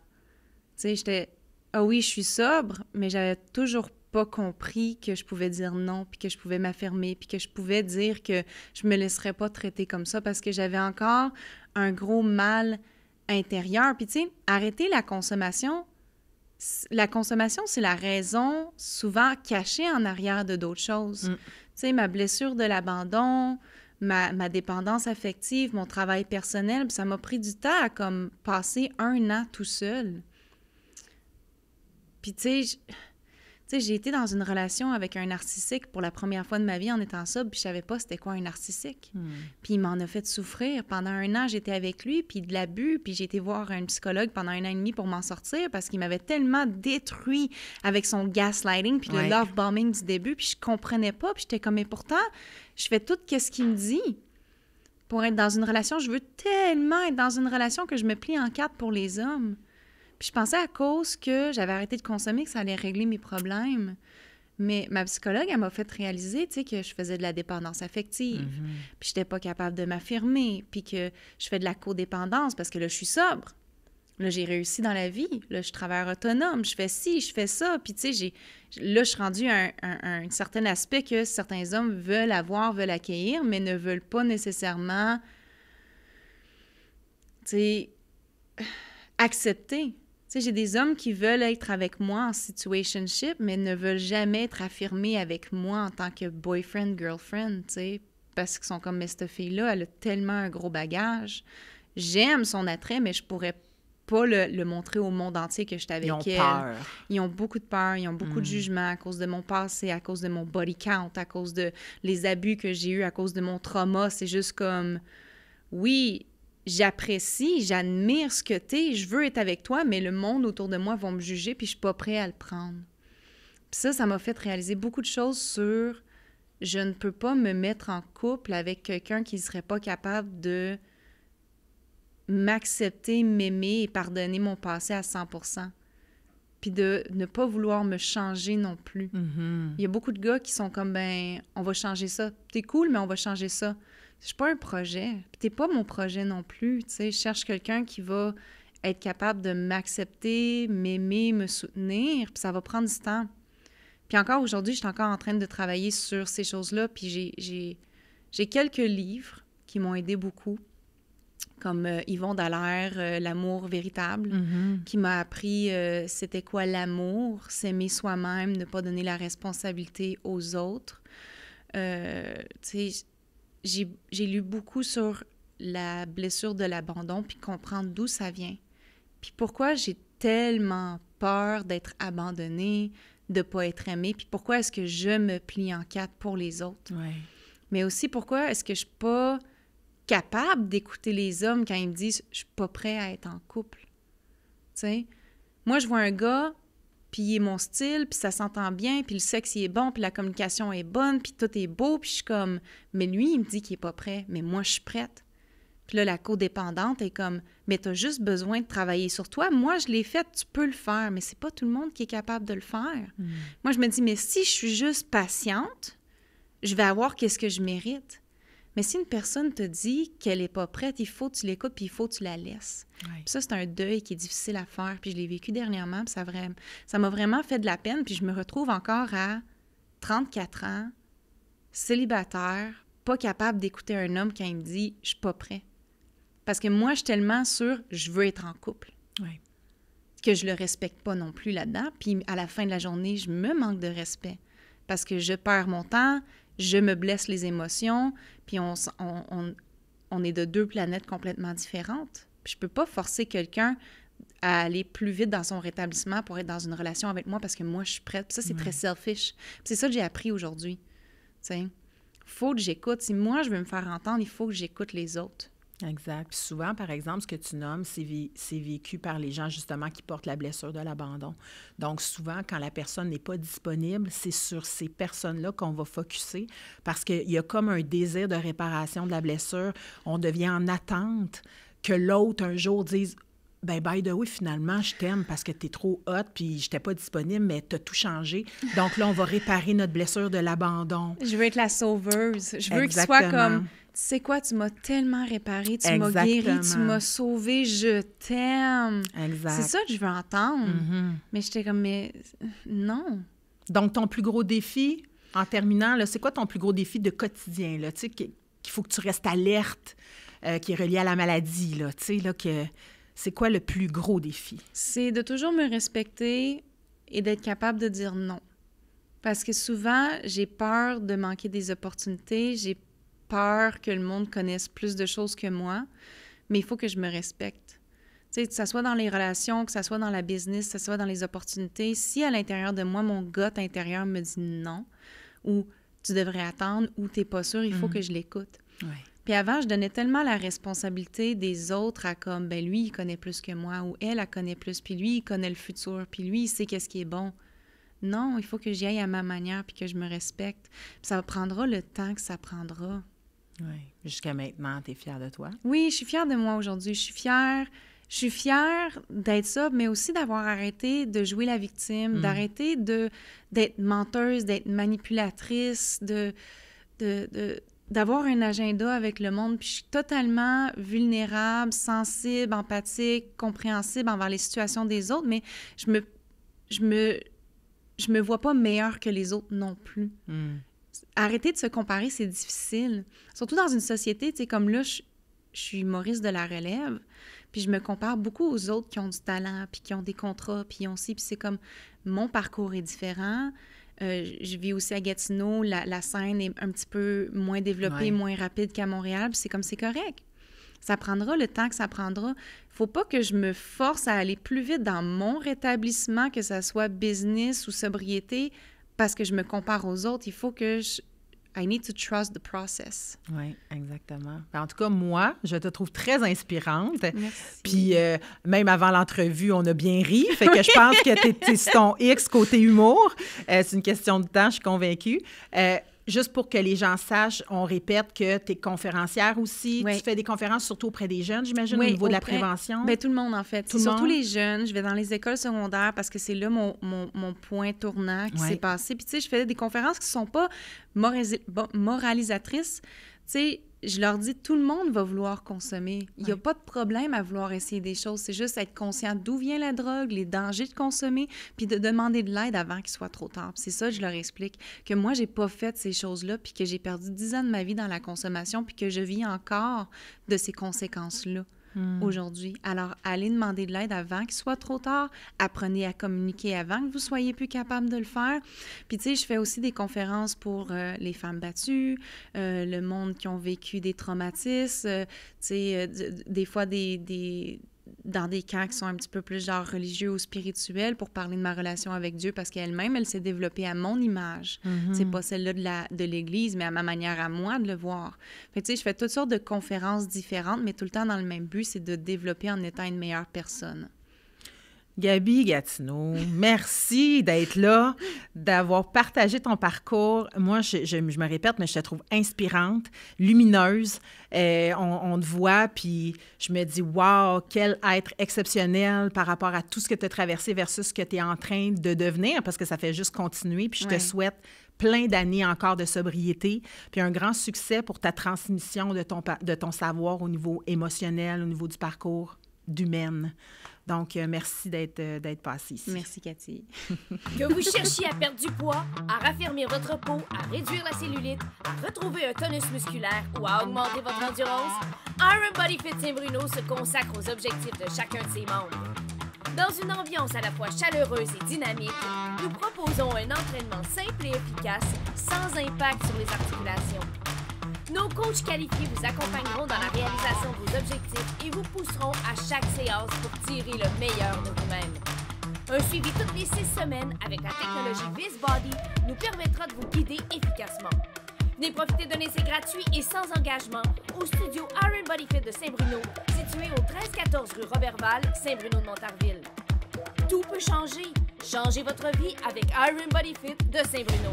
Tu sais, j'étais... Ah oui, je suis sobre, mais j'avais toujours pas compris que je pouvais dire non, puis que je pouvais m'affirmer, puis que je pouvais dire que je me laisserais pas traiter comme ça parce que j'avais encore un gros mal intérieur. Puis tu sais, arrêter la consommation, c'est la raison souvent cachée en arrière de d'autres choses. Tu sais, ma blessure de l'abandon, ma dépendance affective, mon travail personnel, ça m'a pris du temps à comme passer 1 an tout seul. Puis tu sais, sais, j'ai été dans une relation avec un narcissique pour la première fois de ma vie en étant sobre, puis je savais pas c'était quoi un narcissique. Puis il m'en a fait souffrir. Pendant 1 an, j'étais avec lui, puis de l'abus, puis j'ai été voir un psychologue pendant 1 an et demi pour m'en sortir parce qu'il m'avait tellement détruit avec son gaslighting, puis le love bombing du début, puis je comprenais pas, puis j'étais comme, mais pourtant, je fais tout ce qu'il me dit. Pour être dans une relation, je veux tellement être dans une relation que je me plie en 4 pour les hommes. Puis je pensais à cause que j'avais arrêté de consommer que ça allait régler mes problèmes. Mais ma psychologue, elle m'a fait réaliser, tu sais, que je faisais de la dépendance affective. Puis j'étais pas capable de m'affirmer. Puis que je fais de la codépendance parce que là, je suis sobre. Là, j'ai réussi dans la vie. Là, je travaille autonome. Je fais ci, je fais ça. Puis tu sais, là, je suis rendue à un certain aspect que certains hommes veulent avoir, veulent accueillir, mais ne veulent pas nécessairement, tu sais, accepter. Tu sais, j'ai des hommes qui veulent être avec moi en situationship, mais ne veulent jamais être affirmés avec moi en tant que boyfriend, girlfriend, tu sais, parce qu'ils sont comme, mais cette fille-là, elle a tellement un gros bagage. J'aime son attrait, mais je pourrais pas le montrer au monde entier que j'étais avec elle. Ils ont peur. Ils ont beaucoup de peur, ils ont beaucoup de jugement à cause de mon passé, à cause de mon body count, à cause de les abus que j'ai eus, à cause de mon trauma. C'est juste comme, oui, j'apprécie, j'admire ce que t'es, je veux être avec toi, mais le monde autour de moi va me juger, puis je suis pas prêt à le prendre. Puis ça m'a fait réaliser beaucoup de choses sur je ne peux pas me mettre en couple avec quelqu'un qui ne serait pas capable de m'accepter, m'aimer et pardonner mon passé à 100%. Puis de ne pas vouloir me changer non plus. Il y a beaucoup de gars qui sont comme, ben, on va changer ça. T'es cool, mais on va changer ça. Je suis pas un projet. Puis t'es pas mon projet non plus, tu sais. Je cherche quelqu'un qui va être capable de m'accepter, m'aimer, me soutenir, puis ça va prendre du temps. Puis encore aujourd'hui, je suis encore en train de travailler sur ces choses-là, puis j'ai quelques livres qui m'ont aidé beaucoup, comme Yvon Dallaire, L'amour véritable, qui m'a appris c'était quoi l'amour, s'aimer soi-même, ne pas donner la responsabilité aux autres. Tu sais, j'ai lu beaucoup sur la blessure de l'abandon, puis comprendre d'où ça vient. Puis pourquoi j'ai tellement peur d'être abandonnée, de ne pas être aimée, puis pourquoi est-ce que je me plie en 4 pour les autres. Mais aussi, pourquoi est-ce que je ne suis pas capable d'écouter les hommes quand ils me disent « je suis pas prêt à être en couple ». Tu sais, moi, je vois un gars, puis il est mon style, puis ça s'entend bien, puis le sexe, il est bon, puis la communication est bonne, puis tout est beau, puis je suis comme « mais lui, il me dit qu'il est pas prêt, mais moi, je suis prête ». Puis là, la codépendante est comme « mais tu as juste besoin de travailler sur toi. Moi, je l'ai fait, tu peux le faire, mais c'est pas tout le monde qui est capable de le faire. Moi, je me dis « mais si je suis juste patiente, je vais avoir qu'est-ce que je mérite. » Mais si une personne te dit qu'elle n'est pas prête, il faut que tu l'écoutes, puis il faut que tu la laisses. Puis ça, c'est un deuil qui est difficile à faire. Puis je l'ai vécu dernièrement, puis ça m'a vraiment fait de la peine. Puis je me retrouve encore à 34 ans, célibataire, pas capable d'écouter un homme quand il me dit « je suis pas prêt ». Parce que moi, je suis tellement sûre « je veux être en couple ». Que je le respecte pas non plus là-dedans. Puis à la fin de la journée, je me manque de respect. Parce que je perds mon temps, je me blesse les émotions, puis on est de 2 planètes complètement différentes. Puis je peux pas forcer quelqu'un à aller plus vite dans son rétablissement pour être dans une relation avec moi parce que moi, je suis prête. Puis ça, c'est très selfish. Puis c'est ça que j'ai appris aujourd'hui. Tu sais, faut que j'écoute. Si moi, je veux me faire entendre, il faut que j'écoute les autres. Exact. Puis souvent, par exemple, ce que tu nommes, c'est vécu par les gens, justement, qui portent la blessure de l'abandon. Donc, souvent, quand la personne n'est pas disponible, c'est sur ces personnes-là qu'on va focusser parce qu'il y a comme un désir de réparation de la blessure. On devient en attente que l'autre, un jour, dise « ben by the way, finalement, je t'aime parce que t'es trop hot puis j'étais pas disponible, mais t'as tout changé. Donc là, on va réparer notre blessure de l'abandon. » Je veux être la sauveuse. Je veux qu'il soit comme... Tu sais quoi, tu m'as tellement réparé, tu m'as guéri, tu m'as sauvé, je t'aime. Exact. C'est ça que je veux entendre. Mais j'étais comme, mais non. Donc, ton plus gros défi, en terminant, là, c'est quoi ton plus gros défi de quotidien, là, tu sais, qu'il faut que tu restes alerte, qui est relié à la maladie, là, tu sais, là, c'est quoi le plus gros défi? C'est de toujours me respecter et d'être capable de dire non. Parce que souvent, j'ai peur de manquer des opportunités, j'ai peur que le monde connaisse plus de choses que moi, mais il faut que je me respecte. Tu Tu sais, que ça soit dans les relations, que ça soit dans la business, que ça soit dans les opportunités, si à l'intérieur de moi, mon gut intérieur me dit non, ou tu devrais attendre, ou t'es pas sûr, il faut que je l'écoute. Ouais. Puis avant, je donnais tellement la responsabilité des autres à comme, ben lui, il connaît plus que moi, ou elle connaît plus, puis lui, il connaît le futur, puis lui, il sait qu'est-ce qui est bon. Non, il faut que j'y aille à ma manière, puis que je me respecte. Puis ça prendra le temps que ça prendra. Oui. Jusqu'à maintenant, tu es fière de toi? Oui, je suis fière de moi aujourd'hui. Je suis fière d'être ça, mais aussi d'avoir arrêté de jouer la victime, d'arrêter d'être menteuse, d'être manipulatrice, d'avoir un agenda avec le monde. Puis je suis totalement vulnérable, sensible, empathique, compréhensible envers les situations des autres, mais je me vois pas meilleure que les autres non plus. Arrêter de se comparer, c'est difficile. Surtout dans une société, tu sais, comme là, je suis humoriste de la relève, puis je me compare beaucoup aux autres qui ont du talent, puis qui ont des contrats, puis ils ont ci, puis c'est comme, mon parcours est différent. Je vis aussi à Gatineau, la scène est un petit peu moins développée, moins rapide qu'à Montréal, puis c'est comme, c'est correct. Ça prendra le temps que ça prendra. Faut pas que je me force à aller plus vite dans mon rétablissement, que ça soit business ou sobriété, parce que je me compare aux autres. Il faut que I need to trust the process. Oui, exactement. En tout cas, moi, je te trouve très inspirante. Merci. Puis même avant l'entrevue, on a bien ri. Fait que je pense que t'es sur ton X côté humour. C'est une question de temps, je suis convaincue. Juste pour que les gens sachent, on répète que tu es conférencière aussi. Oui. Tu fais des conférences surtout auprès des jeunes, j'imagine, au niveau de la prévention. Bien, tout le monde, en fait. Tout le surtout monde. les jeunes. Je vais dans les écoles secondaires parce que c'est là mon point tournant qui s'est passé. Puis, tu sais, je fais des conférences qui ne sont pas moralisatrices. Tu sais, je leur dis, tout le monde va vouloir consommer. Il n'y a pas de problème à vouloir essayer des choses. C'est juste être conscient d'où vient la drogue, les dangers de consommer, puis de demander de l'aide avant qu'il soit trop tard. Puis c'est ça, je leur explique, que moi, j'ai pas fait ces choses-là, puis que j'ai perdu 10 ans de ma vie dans la consommation, puis que je vis encore de ces conséquences-là aujourd'hui. Alors, allez demander de l'aide avant qu'il soit trop tard. Apprenez à communiquer avant que vous soyez plus capable de le faire. Puis, tu sais, je fais aussi des conférences pour les femmes battues, le monde qui ont vécu des traumatismes, tu sais, des fois dans des camps qui sont un petit peu plus genre religieux ou spirituels pour parler de ma relation avec Dieu parce qu'elle-même, elle s'est développée à mon image. C'est pas celle-là de l'Église, mais à ma manière à moi de le voir. Fait que, tu sais, je fais toutes sortes de conférences différentes, mais tout le temps dans le même but, c'est de développer en étant une meilleure personne. Gabi Gatineau, merci d'être là, d'avoir partagé ton parcours. Moi, je me répète, mais je te trouve inspirante, lumineuse. On te voit, puis je me dis, wow, quel être exceptionnel par rapport à tout ce que tu as traversé versus ce que tu es en train de devenir, parce que ça fait juste continuer. Puis je te souhaite plein d'années encore de sobriété, puis un grand succès pour ta transmission de ton savoir au niveau émotionnel, au niveau du parcours d'humaine. Donc, merci d'être passée ici. Merci, Cathy. Que vous cherchiez à perdre du poids, à raffermir votre peau, à réduire la cellulite, à retrouver un tonus musculaire ou à augmenter votre endurance, Iron Body Fit Saint-Bruno se consacre aux objectifs de chacun de ses membres. Dans une ambiance à la fois chaleureuse et dynamique, nous proposons un entraînement simple et efficace, sans impact sur les articulations. Nos coachs qualifiés vous accompagneront dans la réalisation de vos objectifs et vous pousseront à chaque séance pour tirer le meilleur de vous-même. Un suivi toutes les 6 semaines avec la technologie VizBody nous permettra de vous guider efficacement. Venez profiter d'un essai gratuit et sans engagement au studio Iron Body Fit de Saint-Bruno, situé au 1314 rue Roberval, Saint-Bruno de Montarville. Tout peut changer. Changez votre vie avec Iron Body Fit de Saint-Bruno.